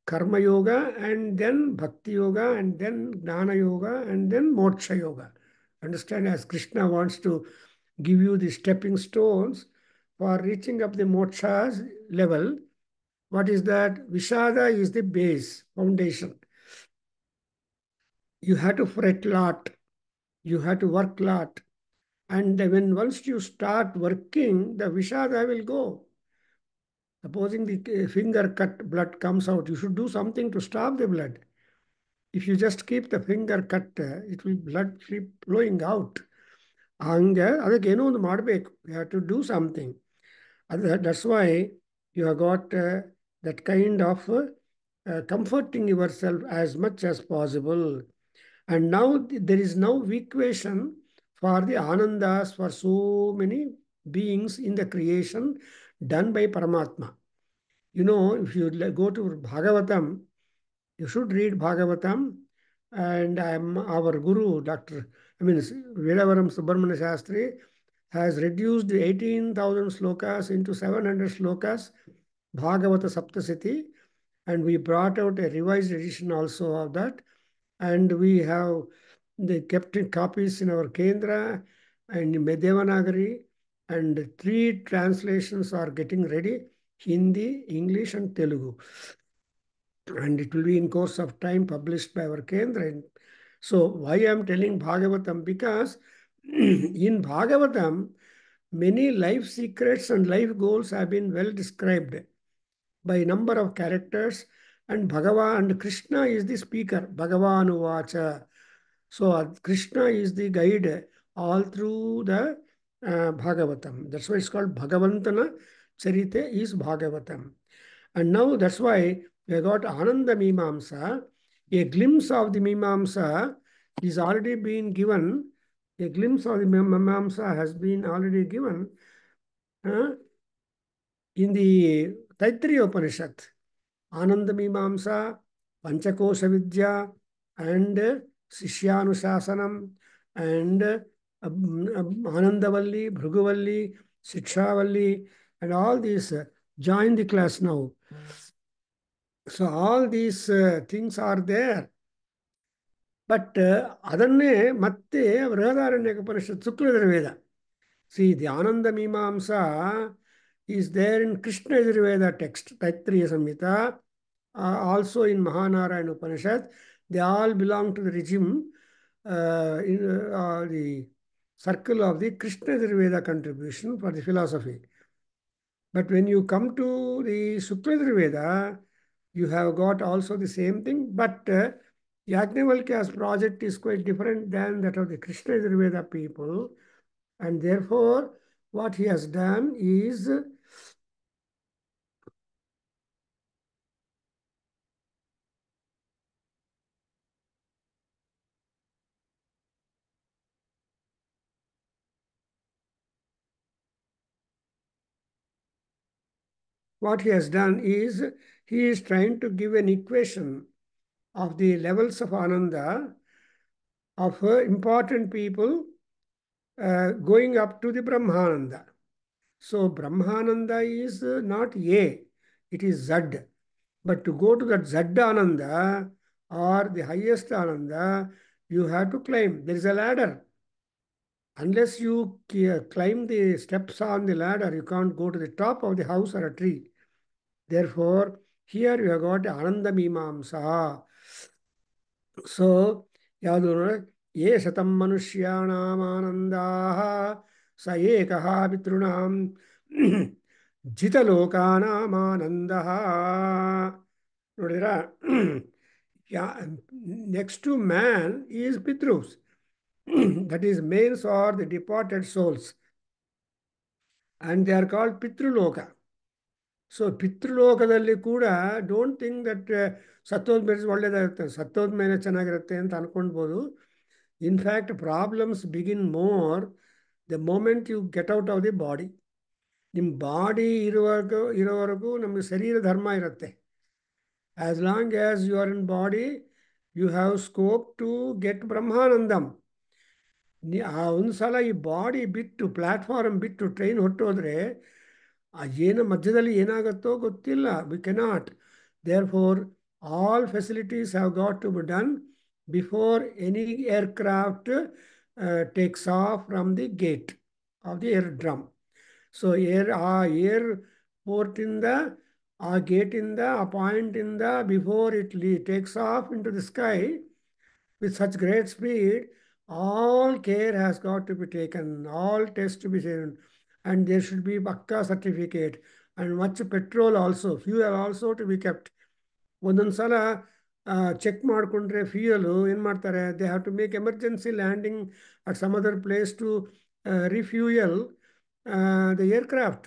karma yoga, and then bhakti yoga, and then gnana yoga, and then moksha yoga. Understand, as Krishna wants to give you the stepping stones for reaching up the moksha's level. What is that? Vishada is the base, foundation. You have to fret lot. You have to work lot. And when once you start working, the Vishada will go. Supposing the finger cut, blood comes out, you should do something to stop the blood. If you just keep the finger cut, it will blood keep flowing out. ಹಂಗೆ ಅದಕ್ಕೆ ಏನೋ ಒಂದು ಮಾಡಬೇಕು. You have to do something. That's why you have got that kind of comforting yourself as much as possible. And now there is no equation for the anandas for so many beings in the creation done by Paramatma. You know, if you go to Bhagavatam, you should read Bhagavatam. And our Guru, Vedavaram Subramanya Shastri, has reduced 18,000 slokas into 700 slokas, Bhagavata Saptasati, and we brought out a revised edition also of that. And we have kept copies in our Kendra and Devanagari, and 3 translations are getting ready: Hindi, English, and Telugu. And it will be in course of time published by our Kendra. So why I am telling Bhagavatam? Because in Bhagavatam, many life secrets and life goals have been well described by number of characters, and Bhagavan and Krishna is the speaker. Bhagavan Uvacha. So Krishna is the guide all through the Bhagavatam. That's why it's called Bhagavantana Charite is Bhagavatam. And now that's why we got Ananda Mimamsa. A glimpse of the Mimamsa is already been given. A glimpse of the Mimamsa has been already given in the Taittiriya Upanishad. Ananda Mimamsa, Panchakosha Vidya, and Sishyanusasanam, and Anandavalli, Bhruguvalli, Shikshavalli, and all these join the class now. So all these things are there. But ಅದನ್ನೇ ಮತ್ತೆ ಬೃಹದಾರಣ್ಯಕ Upanishad Shukla Yajurveda. See, the Ananda Mimamsa is there in Krishna Yajurveda text, Taittiriya Samhita, also in Mahanarayana Upanishad. They all belong to the regime, in the circle of the Krishna Yajurveda contribution for the philosophy. But when you come to the Shukla Yajurveda, you have got also the same thing, but Yajnavalkya's project is quite different than that of the Krishna Yajurveda people. And therefore, what he has done is he is trying to give an equation of the levels of Ananda of important people going up to the Brahmananda. So Brahmananda is not A, it is Z. But to go to that Z Ananda or the highest Ananda, you have to climb. There is a ladder. Unless you climb the steps on the ladder, you can't go to the top of the house or a tree. Therefore, here you have got Ananda Mimamsa. So, ಯಾವುದು ಯೇ ಶತಂ ಮನುಷ್ಯಾಣಾಮಾನಂದಾಃ ಸ ಏಕಃ ಪಿತೃಣಾಂ ಜಿತಲೋಕಾನಾಮಾನಂದಃ. ನೋಡಿದ್ರಾ? Next to man is ಪಿತೃಸ್. That is, males are the departed souls, and they are called Pitruloka. So ಪಿತೃಲೋಕದಲ್ಲಿ ಕೂಡ don't think that ಸತ್ತೋದ್ಮೇಲೆ ಒಳ್ಳೇದಾಗುತ್ತೆ, ಸತ್ತೋದ್ಮೇಲೆ ಚೆನ್ನಾಗಿರುತ್ತೆ ಅಂತ ಅನ್ಕೊಳ್ಬೋದು. In fact problems begin more the moment you get out of the body. ನಿಮ್ಮ ಬಾಡಿ ಇರೋವರೆಗೂ ನಮಗೆ ಶರೀರ ಧರ್ಮ ಇರುತ್ತೆ. As long as you are in body you have scope to get ಬ್ರಹ್ಮಾನಂದಂ. ಆ ಒಂದು ಸಲ ಈ ಬಾಡಿ ಬಿಟ್ಟು, ಪ್ಲ್ಯಾಟ್ಫಾರ್ಮ್ ಬಿಟ್ಟು ಟ್ರೈನ್ ಹೊಟ್ಟೋದ್ರೆ ಏನು ಮಧ್ಯದಲ್ಲಿ ಏನಾಗುತ್ತೋ ಗೊತ್ತಿಲ್ಲ. We cannot. Therefore all facilities have got to be done before any aircraft takes off from the gate of the aerodrome. So ಆ ಏರ್ ಪೋರ್ಟಿಂದ, ಆ ಗೇಟಿಂದ, ಆ ಪಾಯಿಂಟಿಂದ before it takes off into the sky with such great speed, all care has got to be taken, all tests to be taken, and there should be Bakka certificate and much petrol also, fuel also to be kept. ಒಂದೊಂದು ಸಲ check ಮಾಡಿಕೊಂಡ್ರೆ fuel ಏನು ಮಾಡ್ತಾರೆ, they have to make emergency landing at some other place to refuel the aircraft,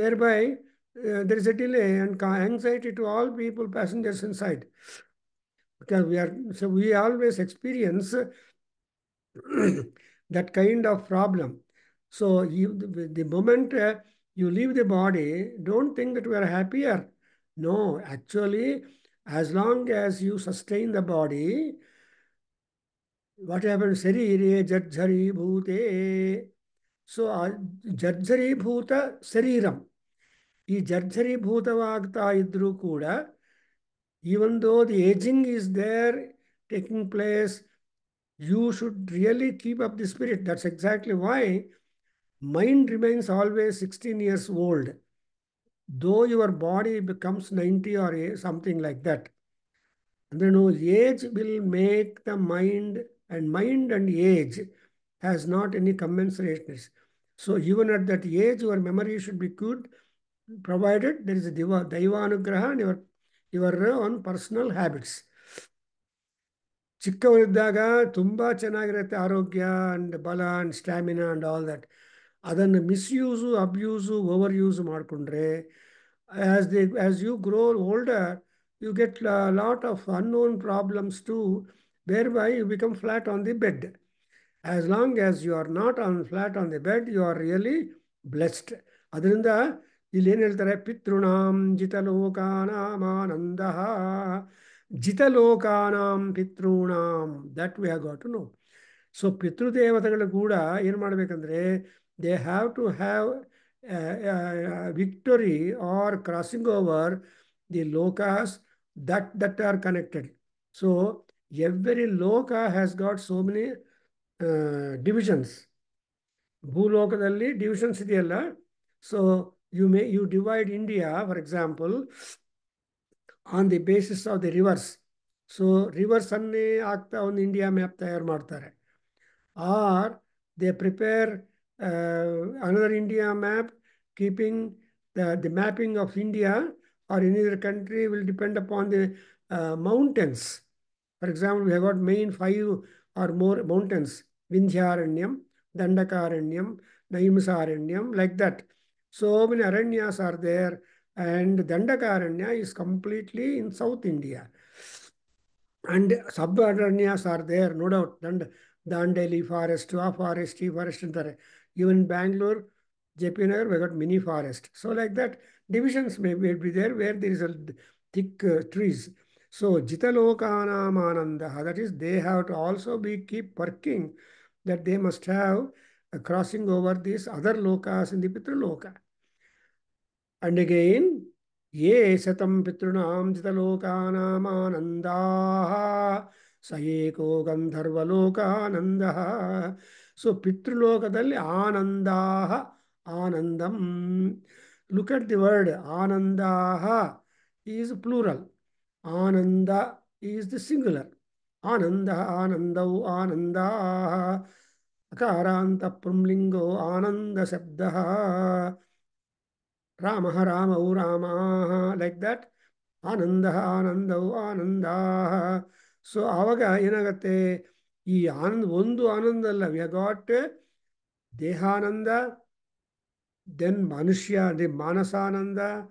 whereby there is a delay and anxiety to all people, passengers inside. Because we always experience that kind of problem. So the moment you leave the body, don't think that we are happier. No, actually, as long as you sustain the body, what happens? Sarire jarjari bhute. So jarjari bhuta sariram. ಈ ಜರ್ಜರಿ ಭೂತವಾಗ್ತಾ ಇದ್ರೂ ಕೂಡ, even though the aging is there taking place, you should really keep up the spirit. That's exactly why mind remains always 16 years old, though your body becomes 90 or something like that. And then age will make the mind and age has not any commensurateness. So even at that age, your memory should be good, provided there is a Daivanugraha and your own personal habits. ಚಿಕ್ಕವರಿದ್ದಾಗ ತುಂಬ ಚೆನ್ನಾಗಿರುತ್ತೆ ಆರೋಗ್ಯ and ಬಲ and stamina and all that. ಅದನ್ನು misuse, abuse, over use ಮಾಡಿಕೊಂಡ್ರೆ as you grow older you get lot of unknown problems to, bear by you become flat on the bed. As long as you are not flat on the bed, you are really blessed. ಅದರಿಂದ ಇಲ್ಲಿ ಏನು ಹೇಳ್ತಾರೆ, ಪಿತೃಣಾಂ ಜಿತಲೋಕಾನಾಮಾನಂದ. ಜಿತಲೋಕಾನಾಂ ಪಿತೃಣಾಂ, that we have got to know. So ಪಿತೃದೇವತೆಗಳು ಕೂಡ ಏನು ಮಾಡಬೇಕಂದ್ರೆ, they have to have victory or crossing over the ಲೋಕಾಸ್ that are connected. So every ಲೋಕ has got so many divisions. ಭೂಲೋಕದಲ್ಲಿ ಡಿವಿಷನ್ಸ್ ಇದೆಯಲ್ಲ. So you divide India, for example, on the basis of the rivers. So rivers ಅನ್ನೇ ಆಗ್ತಾ ಒಂದು India map ತಯಾರು ಮಾಡ್ತಾರೆ. Or they prepare another India map, keeping the mapping of India or any other country will depend upon the mountains. For example, we have got main 5 or more mountains: Vindhyaranyam, Dandakaranyam, Naimsaranyam, like that. So many Aranyas are there, and Dandakaranya is completely in South India. And sub-Aranyas are there, no doubt. Dandeli forest, Tua forest, Tea forest, even Bangalore, JP Nagar, we got mini forest. So like that, divisions may be there where there is a thick trees. So Jitalokanam Ananda, that is, they have to also keep working, that they must have a crossing over these other lokas in the Pitraloka. And again, ye satam pitrunam jitalokanam anandaha sayeko gandharva lokanandaha. So ಪಿತೃಲೋಕದಲ್ಲಿ ಆನಂದಾಹ ಆನಂದಂ. Look at the word ಆನಂದಾಹ is plural, ಆನಂದ is the singular. ಆನಂದ ಆನಂದವು ಆನಂದಾಹ, ಅಕಾರಾಂತ ಪುಂಲಿಂಗೋ ಆನಂದ ಶಬ್ದ. ರಾಮ ರಾಮೌ ರಾಮಾಹ, ಲೈಕ್ ದಟ್. ಆನಂದ ಆನಂದವು ಆನಂದಾಹ. ಸೊ ಆವಾಗ ಏನಾಗತ್ತೆ, ಈ ಆನಂದ ಒಂದು ಆನಂದ ಅಲ್ಲ, ವಿ ಗಾಟ್ ದೇಹಾನಂದ, then Manushya, the Manasananda,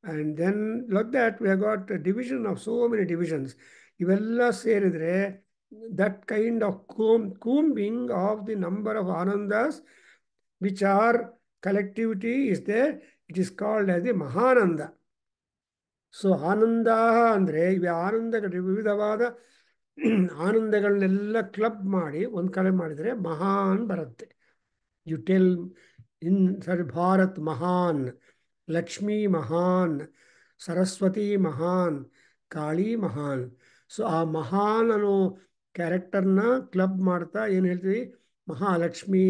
and then like that we have got a division of so many divisions. ಇವೆಲ್ಲ ಸೇರಿದ್ರೆ that kind of combing of the number of anandas which are collectivity is there, it is called as the Mahananda. So ಆನಂದ ಅಂದರೆ ಇವೆ ಆನಂದಗಳು, ವಿವಿಧವಾದ ಆನಂದಗಳನ್ನೆಲ್ಲ club ಮಾಡಿ ಒಂದು ಕಡೆ ಮಾಡಿದರೆ ಮಹಾನ್ ಬರುತ್ತೆ. ಯು ಟೆಲ್ ಇನ್ ಸರಿ, ಭಾರತ್ ಮಹಾನ್, ಲಕ್ಷ್ಮೀ ಮಹಾನ್, ಸರಸ್ವತಿ ಮಹಾನ್, ಕಾಳಿ ಮಹಾನ್. ಸೊ ಆ ಮಹಾನ್ ಅನ್ನೋ ಕ್ಯಾರೆಕ್ಟರ್ನ ಕ್ಲಬ್ ಮಾಡ್ತಾ ಏನು ಹೇಳ್ತೀವಿ, ಮಹಾಲಕ್ಷ್ಮಿ,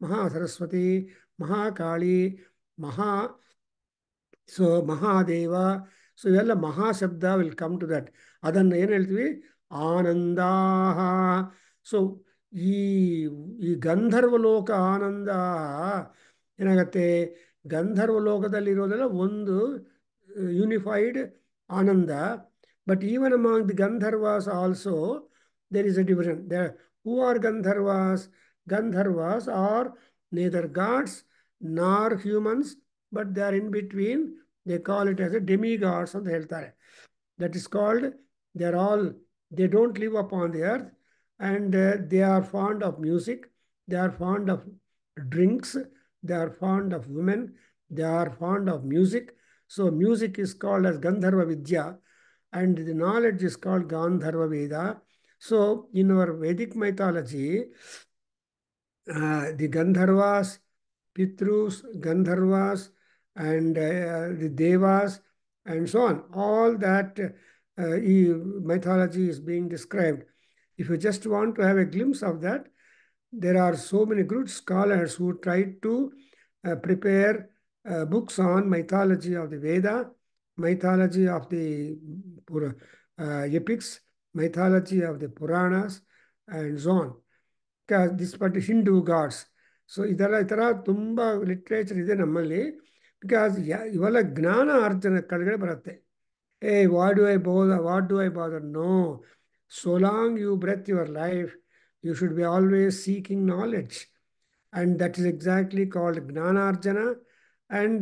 ಮಹಾ ಸರಸ್ವತಿ, ಮಹಾಕಾಳಿ, ಮಹಾ, ಸೊ ಮಹಾದೇವ. ಸೊ ಇವೆಲ್ಲ ಮಹಾಶಬ್ದ ವಿಲ್ ಕಮ್ ಟು ದಟ್. ಅದನ್ನು ಏನು ಹೇಳ್ತೀವಿ, ಆನಂದಾಹ. ಸೊ ಈ ಈ ಗಂಧರ್ವಲೋಕ ಆನಂದ ಏನಾಗತ್ತೆ, ಗಂಧರ್ವಲೋಕದಲ್ಲಿರೋದೆಲ್ಲ ಒಂದು ಯೂನಿಫೈಡ್ ಆನಂದ. ಬಟ್ ಈವನ್ ಅಮಾಂಗ್ ದಿ ಗಂಧರ್ವಾಸ್ also there is a division. Who are ಗಂಧರ್ವಾಸ್? ಗಂಧರ್ವಾಸ್ are neither gods nor humans, but they are in between. They call it as a demigods ಅಂತ ಹೇಳ್ತಾರೆ. That is called, they are all, they don't live upon the earth, and they are fond of music, they are fond of drinks, they are fond of women, they are fond of music. So music is called as Gandharva Vidya, and the knowledge is called Gandharva Veda. So in our Vedic mythology, the Gandharvas, Pitrus, Gandharvas, and the Devas, and so on, all that mythology is being described. If you just want to have a glimpse of that, there are so many good scholars who tried to prepare books on mythology of the Veda, mythology of the epics, mythology of the Puranas, and so on. This part Hindu gods. So ಇದೆಲ್ಲ ಈ ಥರ ತುಂಬ literature ಇದೆ ನಮ್ಮಲ್ಲಿ. Because ಇವೆಲ್ಲ ಜ್ಞಾನ ಅರ್ಜನ ಕೆಳಗಡೆ ಬರುತ್ತೆ. What do I bother? What do I bother? No. So long you breath your life, you should be always seeking knowledge. And that is exactly called Gnanarjana. And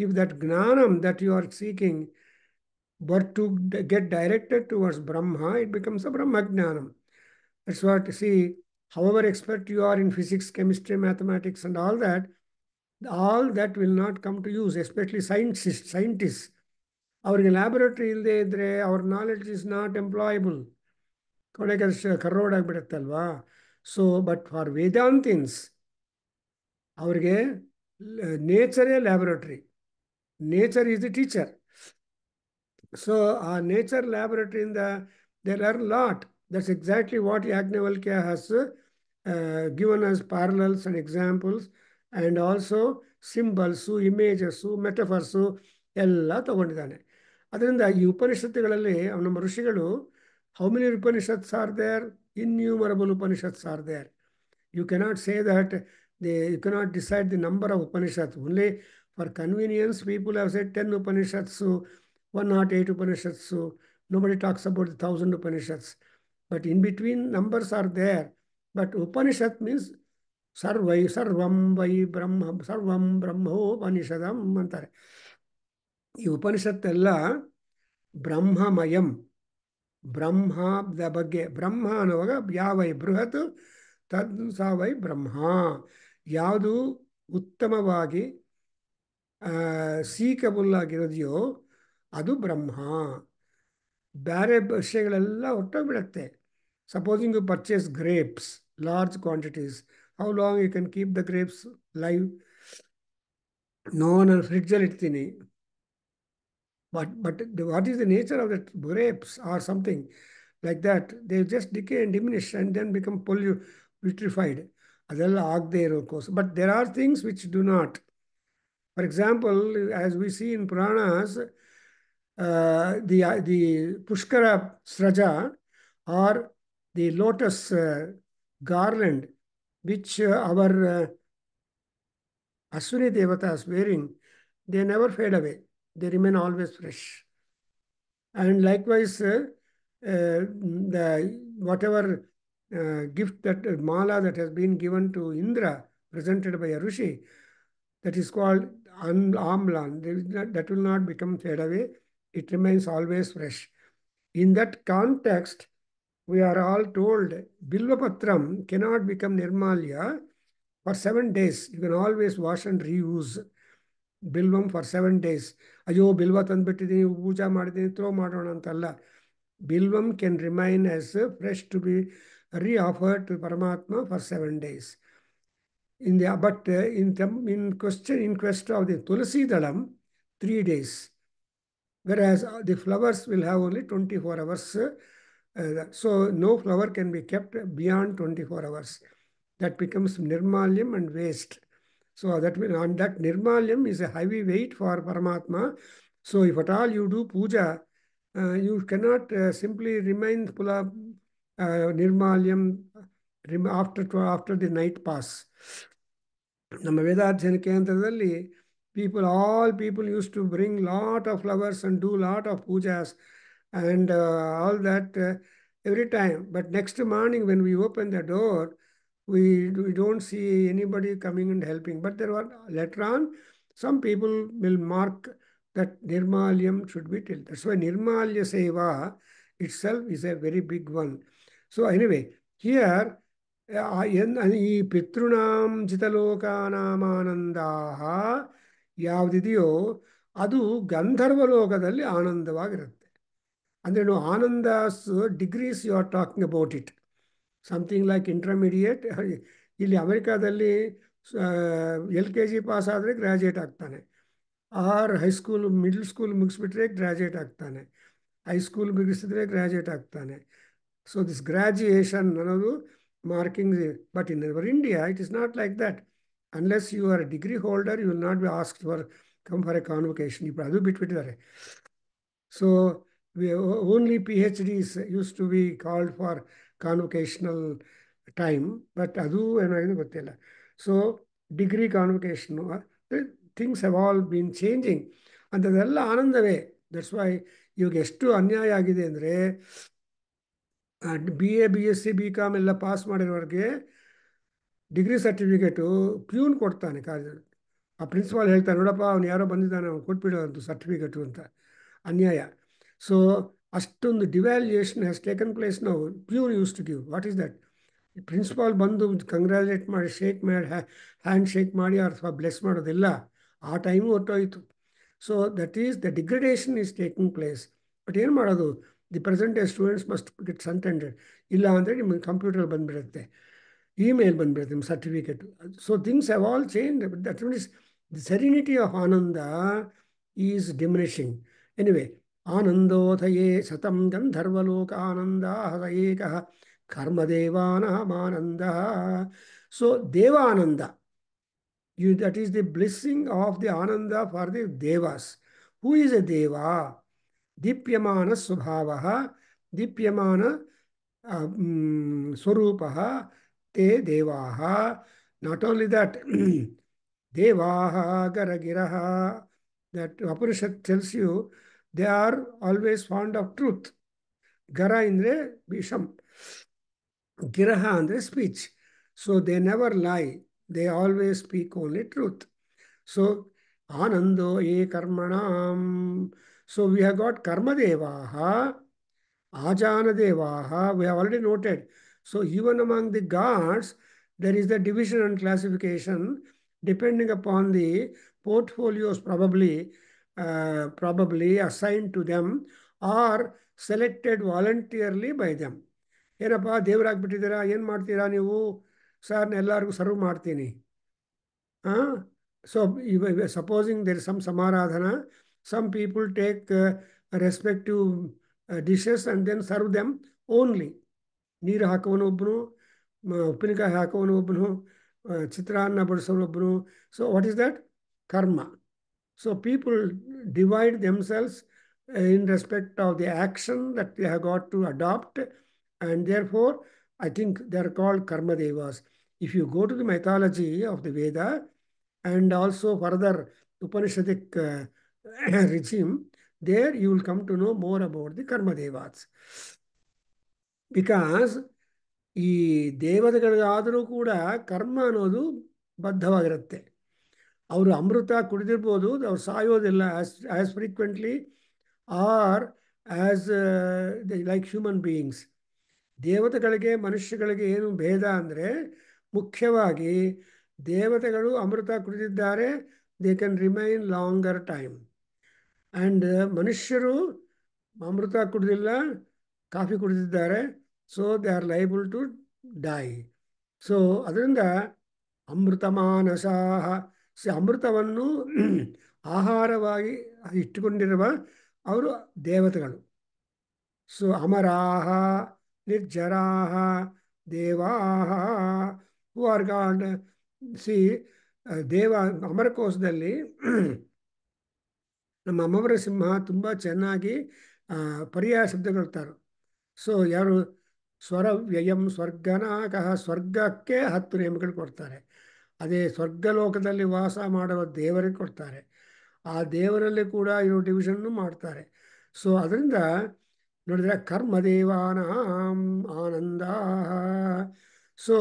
if that Gnanam that you are seeking were to get directed towards Brahma, it becomes a Brahma Gnanam. That's what, see, however expert you are in physics, chemistry, mathematics, and all that will not come to use, especially scientists. ಅವ್ರಿಗೆ laboratory ಇಲ್ಲದೆ ಇದ್ದರೆ ಅವ್ರ knowledge is not employable. ಕೊನೆಗೆ corrode ಆಗಿಬಿಡುತ್ತಲ್ವಾ. So but for ವೇದಾಂತಿನ್ಸ್ ಅವ್ರಿಗೆ ನೇಚರೇ laboratory. Nature is the teacher. So ಆ ನೇಚರ್ ಲ್ಯಾಬೊರೇಟರಿಯಿಂದ they learn lot. That's exactly what Yajnavalkya has given us parallels and examples, and also symbols, images, metaphors ಎಲ್ಲ ತಗೊಂಡಿದ್ದಾನೆ. ಅದರಿಂದ ಈ ಉಪನಿಷತ್ತುಗಳಲ್ಲಿ ನಮ್ಮ ಋಷಿಗಳು, how many Upanishads are there? Innumerable Upanishads are there. You cannot say that you cannot decide the number of Upanishads. Only for convenience, people have said 10 Upanishads, 108 Upanishads. Nobody talks about the 1,000 Upanishads. But in between, numbers are there. But Upanishad means sarvam vai brahma, sarvam brahmopanishadam ಅಂತಾರೆ. ಈ ಉಪನಿಷತ್ತೆಲ್ಲ ಬ್ರಹ್ಮಮಯಂ, ಬ್ರಹ್ಮದ ಬಗ್ಗೆ. ಬ್ರಹ್ಮ ಅನ್ನುವಾಗ ಯಾವೈ ಬೃಹತ್ ತದ್ ಸಾವೈ ಬ್ರಹ್ಮ. ಯಾವುದು ಉತ್ತಮವಾಗಿ ಸೀಕಬಲ್ ಆಗಿರೋದೆಯೋ ಅದು ಬ್ರಹ್ಮ. ಬೇರೆ ವಿಷಯಗಳೆಲ್ಲ ಹೊರಟೋಗ್ಬಿಡುತ್ತೆ. Supposing you purchase grapes, large quantities, how long you can keep the grapes live? ನಾನು ಫ್ರಿಡ್ಜಲ್ಲಿ ಇಡ್ತೀನಿ. But what is the nature of the grapes or something like that? They just decay and diminish and then become vitrified. ಅದೆಲ್ಲ ಆಗದೆ ಇರೋಕ್ಕೋಸ್ಕರ. But there are things which do not. For example, as we see in Puranas, the Pushkara Sraja, or the lotus garland, which our Aswini Devatas wearing, they never fade away. They remain always fresh. And likewise, the whatever gift, that mala that has been given to Indra, presented by a Rishi, that is called Amlan. That will not become fade away. It remains always fresh. In that context, we are all told Bilvapatram cannot become Nirmalya for 7 days. You can always wash and reuse Bilvam for 7 days. ಅಯ್ಯೋ ಬಿಲ್ವ ತಂದುಬಿಟ್ಟಿದ್ದೀನಿ, ಪೂಜಾ ಮಾಡಿದ್ದೀನಿ, throw ಮಾಡೋಣ ಅಂತಲ್ಲ. Bilvam can remain as fresh to be re-offered to Paramatma for 7 days. But in quest of the Tulasi Dalam, 3 days. Whereas the flowers will have only 24 hours. So no flower can be kept beyond 24 hours. That becomes Nirmalyam and waste. So that will, and that Nirmalyam is a heavy weight for Paramatma. So if at all you do puja, you cannot simply remain pula Nirmalyam after the night pass. ನಮ್ಮ ವೇದಾಧ್ಯಯನ ಕೇಂದ್ರದಲ್ಲಿ all people used to bring lot of flowers and do lot of pujas and all that every time. But next morning when we open the door, we don't see anybody coming and helping. But there were, later on, some people will mark that Nirmalyam should be till. That's why Nirmalya Seva itself is a very big one. So anyway, here, ಈ ಪಿತೃಣಾಂ ಜಿತಲೋಕಾನಾಮಾನಂದಾಹ ಯಾವುದಿದೆಯೋ ಅದು ಗಂಧರ್ವ ಲೋಕದಲ್ಲಿ ಆನಂದವಾಗಿರುತ್ತೆ. ಅಂದರೆ ನೀವು ಆನಂದಾಸ್ degrees you are talking about it, something like intermediate. ಇಲ್ಲಿ ಅಮೆರಿಕಾದಲ್ಲಿ LKG pass ಆದರೆ ಗ್ರ್ಯಾಜುಯೇಟ್ ಆಗ್ತಾನೆ, ಆರ್ ಹೈಸ್ಕೂಲ್ ಮಿಡ್ಲ್ ಸ್ಕೂಲ್ ಮುಗಿಸ್ಬಿಟ್ರೆ ಗ್ರ್ಯಾಜುಯೇಟ್ ಆಗ್ತಾನೆ, ಹೈಸ್ಕೂಲ್ ಮುಗಿಸಿದ್ರೆ ಗ್ರ್ಯಾಜುಯೇಟ್ ಆಗ್ತಾನೆ. ಸೊ ದಿಸ್ ಗ್ರ್ಯಾಜುಯೇಷನ್ ಅನ್ನೋದು marking. But in our India, it is not like that. Unless you are a degree holder, you will not be asked for come for a convocation. So only PhDs used to be called for convocational time, but adu enagidu gottilla. So degree convocation, things have all been changing. ಅಂತದೆಲ್ಲ ಆನಂದವೇ. That's why ಇವಾಗ ಎಷ್ಟು ಅನ್ಯಾಯ ಆಗಿದೆ ಅಂದರೆ, BA BSc BCom ಎಲ್ಲ pass ಮಾಡಿರೋರಿಗೆ degree certificate peon ಕೊಡ್ತಾನೆ ಕಾಲೇಜಲ್ಲಿ. ಆ ಪ್ರಿನ್ಸಿಪಾಲ್ ಹೇಳ್ತಾನೆ, ನೋಡಪ್ಪ ಅವ್ನು ಯಾರೋ ಬಂದಿದ್ದಾನೆ, ಅವ್ನು ಕೊಟ್ಬಿಡೋ ಅಂತ ಸರ್ಟಿಫಿಕೇಟು ಅಂತ. ಅನ್ಯಾಯ. ಸೊ ಅಷ್ಟೊಂದು ಡಿವ್ಯಾಲ್ಯೂಯೇಷನ್ ಹ್ಯಾಸ್ ಟೇಕನ್ ಪ್ಲೇಸ್. ನಾವು peon use to give. What is that? Principal ಬಂದು ಕಂಗ್ರ್ಯಾಚುಲೇಟ್ ಮಾಡಿ, ಹ್ಯಾಂಡ್ ಶೇಕ್ ಮಾಡಿ ಅಥವಾ ಬ್ಲೆಸ್ ಮಾಡೋದಿಲ್ಲ. ಆ ಟೈಮು ಹೊಟ್ಟೋಯ್ತು. So that is the degradation is taking place. But ಏನು ಮಾಡೋದು? The present day students must get attended. ಇಲ್ಲ ಅಂದರೆ ನಿಮಗೆ ಕಂಪ್ಯೂಟರ್ ಬಂದುಬಿಡುತ್ತೆ, ಇಮೇಲ್ ಬಂದುಬಿಡುತ್ತೆ ನಿಮ್ಮ certificate. So things have all change. But that means the serenity of ಆನಂದ ಈಸ್ ಡಿಮಿನಿಷಿಂಗ್. ಎನಿವೆ, ಆನಂದೋಥಯೇ ಸತಂ ಗಂಧರ್ವಲೋಕ ಆನಂದ ಸ ಏಕಃ ಕರ್ಮದೇವಾನಾಮಾನಂದ. ಸೊ ದೇವಾನಂದ, that is the blessing of the ananda for the devas. Who is a deva? Dipyamana svabhavaha, Dipyamana swarupaha, te devaha. Not only that, devaha garagiraha, that Upanishad tells you they are always fond of truth. Gara indre Bisham, Giraha andre speech. So they never lie. They always speak only truth. So Anando e karmanam. So we have got Karma Devaha, Ajana Devaha. We have already noted. So even among the gods, there is the division and classification depending upon the portfolios probably assigned to them or selected voluntarily by them. ಏನಪ್ಪ ದೇವರಾಗ್ಬಿಟ್ಟಿದ್ದೀರಾ, ಏನು ಮಾಡ್ತೀರಾ ನೀವು? Sir ಎಲ್ಲರಿಗೂ serve ಮಾಡ್ತೀನಿ. So supposing there is some samaradhana, some people take respective dishes and then serve them only. ನೀರು ಹಾಕೋನೊಬ್ಬನು, ಉಪ್ಪಿನಕಾಯಿ ಹಾಕೋನು ಒಬ್ಬನು, ಚಿತ್ರಾನ್ನ ಬಡಿಸೋನೊಬ್ಬನು. So what is that? ಕರ್ಮ. So people divide themselves in respect of the action that they have got to adopt, and therefore I think they are called karma devas. If you go to the mythology of the Veda and also further Upanishadic regime, there you will come to know more about the karma devas. Because ಈ ದೇವತೆಗಳಿಗಾದರೂ ಕೂಡ ಕರ್ಮ ಅನ್ನೋದು ಬದ್ಧವಾಗಿರುತ್ತೆ. ಅವರು ಅಮೃತ ಕುಡಿದಿರ್ಬೋದು, ಅವ್ರು ಸಾಯೋದಿಲ್ಲ as frequently or as like human beings. ದೇವತೆಗಳಿಗೆ ಮನುಷ್ಯಗಳಿಗೆ ಏನು ಭೇದ ಅಂದರೆ, ಮುಖ್ಯವಾಗಿ ದೇವತೆಗಳು ಅಮೃತ ಕುಡಿದಿದ್ದಾರೆ, they can remain longer time. And ಮನುಷ್ಯರು ಅಮೃತ ಕುಡಿದಿಲ್ಲ, ಕಾಫಿ ಕುಡಿದಿದ್ದಾರೆ, so they are liable to die. So ಅದರಿಂದ ಅಮೃತಮಾನಸಾಹ, ಅಮೃತವನ್ನು ಆಹಾರವಾಗಿ ಇಟ್ಟುಕೊಂಡಿರುವ ಅವರು ದೇವತೆಗಳು. ಸೊ ಅಮರಾಹ, ನಿರ್ಜರಾಹ, ದೇವಾಹ, ಹೂ ಆರ್ ಗಾಡ್. ಸಿ ದೇವ ಅಮರಕೋಶದಲ್ಲಿ ನಮ್ಮ ಅಮರ ಸಿಂಹ ತುಂಬ ಚೆನ್ನಾಗಿ ಪರ್ಯಾಯ ಶಬ್ದಗಳಿರ್ತಾರೆ. ಸೊ ಯಾರು ಸ್ವರ ವ್ಯಯಂ ಸ್ವರ್ಗನಾಕಃ, ಸ್ವರ್ಗಕ್ಕೆ 10 ನೇಮಗಳು ಕೊಡ್ತಾರೆ. ಅದೇ ಸ್ವರ್ಗಲೋಕದಲ್ಲಿ ವಾಸ ಮಾಡುವ ದೇವರಿಗೆ ಕೊಡ್ತಾರೆ. ಆ ದೇವರಲ್ಲಿ ಕೂಡ ಇರೋ ಡಿವಿಷನ್ನು ಮಾಡ್ತಾರೆ. ಸೊ ಅದರಿಂದ ನೋಡಿದರೆ ಕರ್ಮದೇವಾನಾಂ ಆನಂದ. ಸೊ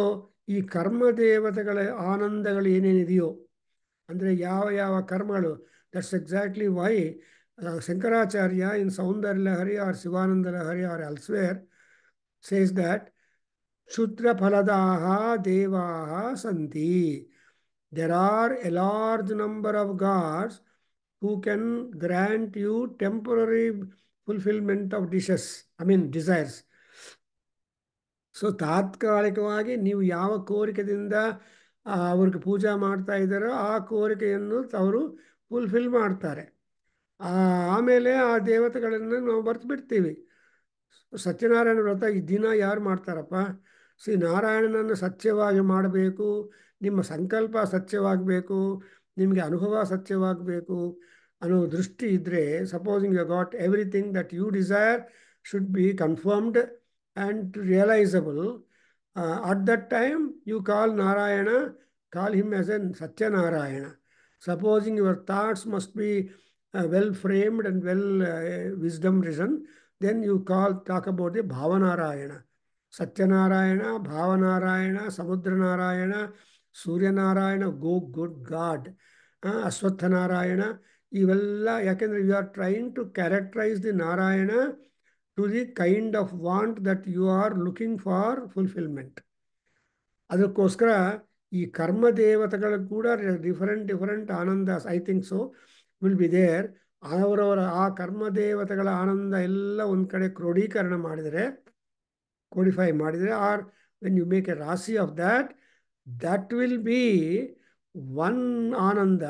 ಈ ಕರ್ಮದೇವತೆಗಳ ಆನಂದಗಳು ಏನೇನಿದೆಯೋ, ಅಂದರೆ ಯಾವ ಯಾವ ಕರ್ಮಗಳು, that's exactly why Shankaracharya in Saundarya Lahari or Shivananda Lahari or elsewhere says that Shudra Phaladaha Devaha Santi. There are a large number of gods who can grant you temporary fulfillment of desires. So ತಾತ್ಕಾಲಿಕವಾಗಿ ನೀವು ಯಾವ ಕೋರಿಕೆಯಿಂದ ಅವ್ರಿಗೆ ಪೂಜೆ ಮಾಡ್ತಾ ಇದ್ದಾರೋ ಆ ಕೋರಿಕೆಯನ್ನು ಅವರು ಫುಲ್ಫಿಲ್ ಮಾಡ್ತಾರೆ. ಆಮೇಲೆ ಆ ದೇವತೆಗಳನ್ನು ನಾವು ಬರ್ತು ಬಿಡ್ತೀವಿ. ಸತ್ಯನಾರಾಯಣ ವ್ರತ ಈ ದಿನ ಯಾರು ಮಾಡ್ತಾರಪ್ಪ? ನಾರಾಯಣನನ್ನು ಸತ್ಯವಾಗಿ ಮಾಡಬೇಕು, ನಿಮ್ಮ ಸಂಕಲ್ಪ ಸತ್ಯವಾಗಬೇಕು, ನಿಮಗೆ ಅನುಭವ ಸತ್ಯವಾಗಬೇಕು ಅನ್ನೋ ದೃಷ್ಟಿ ಇದ್ದರೆ, supposing you got everything that you desire should be confirmed and realisable. At that time you call Narayana, call him as an Satyanarayana. Supposing your thoughts must be well framed and well wisdom risen, then you talk about the Bhavanarayana. Satyanarayana, Bhavanarayana, Samudranarayana, Suryanarayana, good God, Aswathanarayana. Ivella, yakandre you are trying to characterize the Narayana to the kind of want that you are looking for fulfillment. ಅದಕ್ಕೋಸ್ಕರ ಈ ಕರ್ಮ ದೇವತೆಗಳು ಕೂಡ different ಆನಂದಾಸ್ I think so will be there. ಅವರವರ ಆ ಕರ್ಮ ದೇವತೆಗಳ ಆನಂದ ಎಲ್ಲ ಒಂದು ಕಡೆ ಕ್ರೋಢೀಕರಣ ಮಾಡಿದರೆ, ಕೋಡಿಫೈ ಮಾಡಿದರೆ, or when you make a ರಾಶಿ of that will be one ಆನಂದ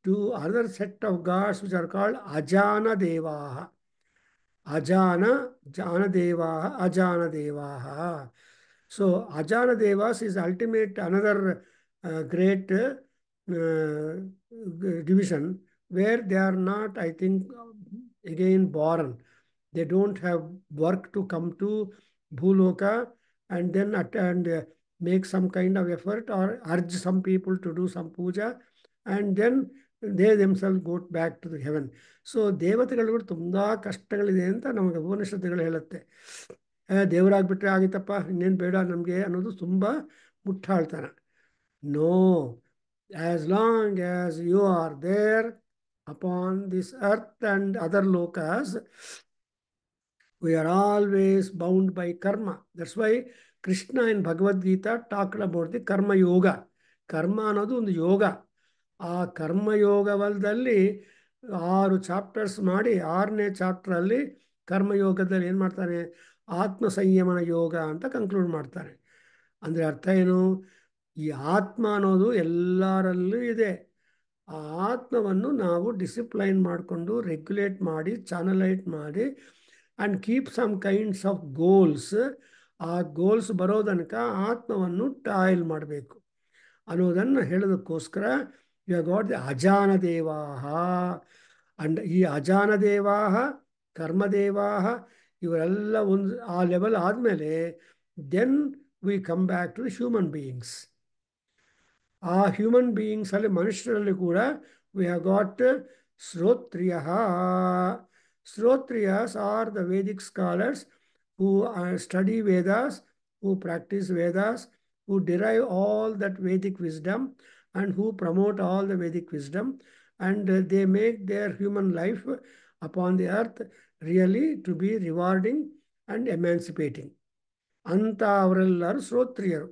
to other set of gods which are called ಅಜಾನ ದೇವಾಹ. ಜಾನದೇವಾಹ, ಅಜಾನದೇವಾಹ. So Ajana Devas is ultimate another great division where they are not, I think, again born. They don't have work to come to Bhuloka and then attend, make some kind of effort or urge some people to do some puja, and then they themselves go back to the heaven. So ದೇವತೆಗಳು ತುಂಬ ಕಷ್ಟಗಳಿದೆ ಅಂತ ನಮಗೆ ಉಪನಿಷತ್ತುಗಳು ಹೇಳುತ್ತೆ. ದೇವರಾಗ್ಬಿಟ್ರೆ ಆಗಿತ್ತಪ್ಪ, ಇನ್ನೇನು ಬೇಡ ನಮಗೆ ಅನ್ನೋದು ತುಂಬ ಮುಟ್ಟಾಳ್ತನ. No, as long as you are there upon this earth and other ಲೋಕಾಸ್, we are always bound by karma. That's why Krishna in Bhagavad Gita talked about the karma yoga. ಕರ್ಮ ಅನ್ನೋದು ಒಂದು ಯೋಗ. ಆ ಕರ್ಮಯೋಗವಲದಲ್ಲಿ 6 ಚಾಪ್ಟರ್ಸ್ ಮಾಡಿ 6ನೇ ಚಾಪ್ಟರಲ್ಲಿ ಕರ್ಮಯೋಗದಲ್ಲಿ ಏನು ಮಾಡ್ತಾನೆ, ಆತ್ಮ ಸಂಯಮನ ಯೋಗ ಅಂತ ಕನ್ಕ್ಲೂಡ್ ಮಾಡ್ತಾರೆ. ಅಂದರೆ ಅರ್ಥ ಏನು? ಈ ಆತ್ಮ ಅನ್ನೋದು ಎಲ್ಲರಲ್ಲೂ ಇದೆ. ಆ ಆತ್ಮವನ್ನು ನಾವು ಡಿಸಿಪ್ಲೈನ್ ಮಾಡಿಕೊಂಡು ರೆಗ್ಯುಲೇಟ್ ಮಾಡಿ ಚಾನಲೈಟ್ ಮಾಡಿ and keep some kinds of goals ಆ ಗೋಲ್ಸ್ ಬರೋ ತನಕ ಆತ್ಮವನ್ನು ಟ್ರಾಯಲ್ ಮಾಡಬೇಕು ಅನ್ನೋದನ್ನು ಹೇಳೋದಕ್ಕೋಸ್ಕರ ಯು ಹ್ಯಾವ್ ಗಾಟ್ ದಿ ಅಜಾನ ದೇವಾಹ. ಅಂಡ್ ಈ ಅಜಾನ ದೇವಾಹ, ಕರ್ಮದೇವಾಹ ಇವರೆಲ್ಲ ಒಂದು ಆ ಲೆವೆಲ್ ಆದಮೇಲೆ then we come back to human beings. ಆ ಹ್ಯೂಮನ್ ಬೀಯಿಂಗ್ಸಲ್ಲಿ ಮನುಷ್ಯರಲ್ಲಿ ಕೂಡ ವಿ ಹ್ಯಾವ್ ಗಾಟ್ ಶ್ರೋತ್ರಿಯ. Shrotriyas are the Vedic scholars who study Vedas, who practice Vedas, who derive all that Vedic wisdom and who promote all the Vedic wisdom, and they make their human life upon the earth really to be rewarding and emancipating. ಅಂತ ಅವರೆಲ್ಲರೂ ಶ್ರೋತ್ರಿಯರು.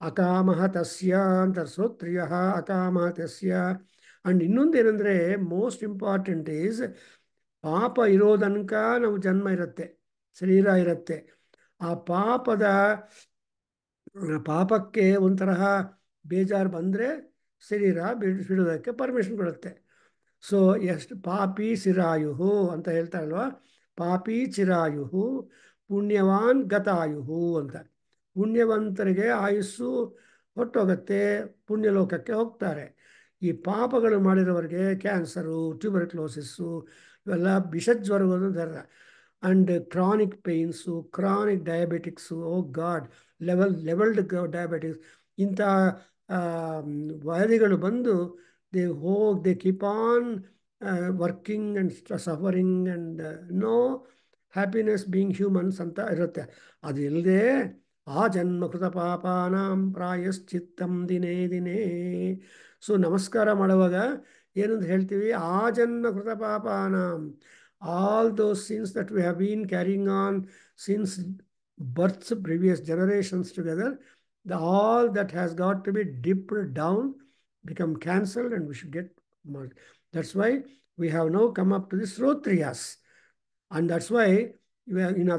ಅಕಾಮಹ ತಸ್ಯ ಅಂತ ಶ್ರೋತ್ರಿಯ ಅಕಾಮಹ ತಸ್ಯ. And ಇನ್ನೊಂದೇನೆಂದರೆ most important is ಪಾಪ ಇರೋ ತನಕ ನಾವು ಜನ್ಮ ಇರುತ್ತೆ, ಶರೀರ ಇರುತ್ತೆ. ಆ ಪಾಪಕ್ಕೆ ಒಂಥರ ಬೇಜಾರು ಬಂದರೆ ಶರೀರ ಬಿಡೋದಕ್ಕೆ ಪರ್ಮಿಷನ್ ಕೊಡುತ್ತೆ. ಸೊ ಎಷ್ಟು ಪಾಪಿ ಚಿರಾಯು ಅಂತ ಹೇಳ್ತಾರಲ್ವ, ಪಾಪಿ ಚಿರಾಯು ಪುಣ್ಯವಾನ್ ಗತಾಯು ಅಂತ. ಪುಣ್ಯವಂತರಿಗೆ ಆಯುಸ್ಸು ಹೊಟ್ಟೋಗುತ್ತೆ, ಪುಣ್ಯಲೋಕಕ್ಕೆ ಹೋಗ್ತಾರೆ. ಈ ಪಾಪಗಳು ಮಾಡಿರೋರಿಗೆ ಕ್ಯಾನ್ಸರು, ಟ್ಯೂಬರ್ಕ್ಲೋಸಿಸ್ಸು ಇವೆಲ್ಲ ವಿಷಜ್ವರಗಳು ಥರ, and chronic pains, chronic diabetics, oh god, levelled diabetics, ಇಂಥ ವ್ಯಾಧಿಗಳು ಬಂದು they keep on working and suffering and no happiness being humans ಅಂತ ಇರುತ್ತೆ. ಅದು ಇಲ್ಲದೆ ಆ ಜನ್ಮಕೃತ ಪಾಪಾನಾಂ ಪ್ರಾಯಶ್ಚಿತ್ತಂ ದಿನೇ ದಿನೇ. ಸೊ ನಮಸ್ಕಾರ ಮಾಡುವಾಗ ಏನಂತ ಹೇಳ್ತೀವಿ? ಆ ಜನ್ಮಕೃತ ಪಾಪಾನಾಂ, all those sins that we have been carrying on sins births, previous generations together, all that has got to be dipped down, become cancelled, and we should get merged. That's why we have now come up to the Shrotriyas. And that's why in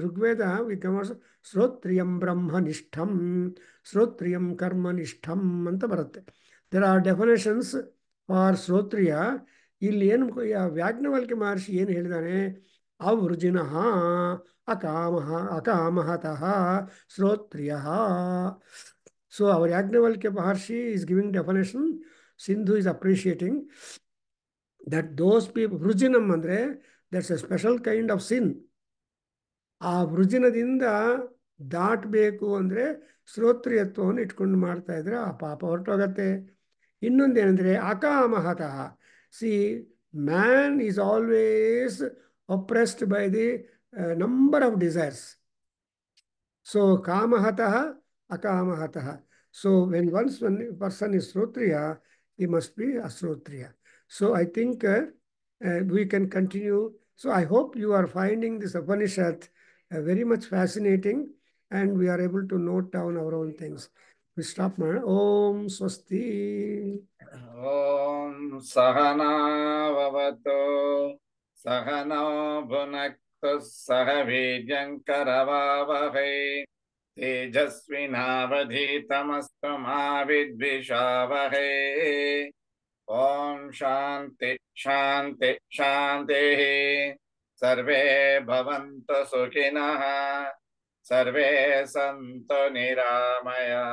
Rigveda we come as Shrotriyam Brahma Nishtham, Shrotriyam Karma Nishtham anta baratte. There are definitions for Shrotriya. ಇಲ್ಲಿ ಏನು ವ್ಯಾಜ್ಞವಲ್ಕ್ಯ ಮಹರ್ಷಿ ಏನು ಹೇಳಿದಾನೆ? ಅವೃಜಿನಃ ಅಕಾಮಹತಃ ಶ್ರೋತ್ರಿಯಃ. So our Yajnavalkya Maharshi is giving definition. Sindhu is appreciating that those people, ವೃಜಿನಂ ಅಂದರೆ that's a special kind of sin. ಆ ವೃಜಿನದಿಂದ ದಾಟಬೇಕು ಅಂದರೆ ಶ್ರೋತ್ರಿಯತ್ವವನ್ನು ಇಟ್ಕೊಂಡು ಮಾಡ್ತಾ ಇದ್ರೆ ಆ ಪಾಪ ಹೊರಟೋಗತ್ತೆ. ಇನ್ನೊಂದೇನೆಂದರೆ ಅಕಾಮಹತಃ. See, man is always oppressed by the number of desires. So kamahatah akamahatah. So when one person is Shrotriya, he must be Ashrotriya. So I think we can continue. So I hope you are finding this Upanishad very much fascinating, and we are able to note down our own things. We stop now. Om Swasti. Om Sahana Vavato Sahano Bhunaktu Sahavijyankaravavahai Tejasvinavadhitamastu ma vidvishavahai. Om Shanti Shanti Shanti. Sarve bhavantu sukhinah, sarve santu niramaya,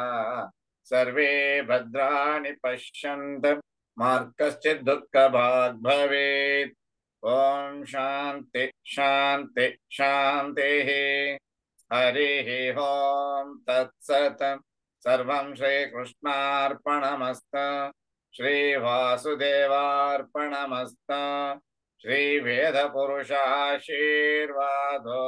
सर्वे भद्राणि पश्यन्तु मा कश्चित् दुःखभाग् भवेत्. ओम शांति शांति शांतिः. हरिः ओम तत्सत्. सर्वं श्रीकृष्णार्पणमस्तु. श्रीवासुदेवार्पणमस्तु. श्रीवेदपुरुषाशीर्वादो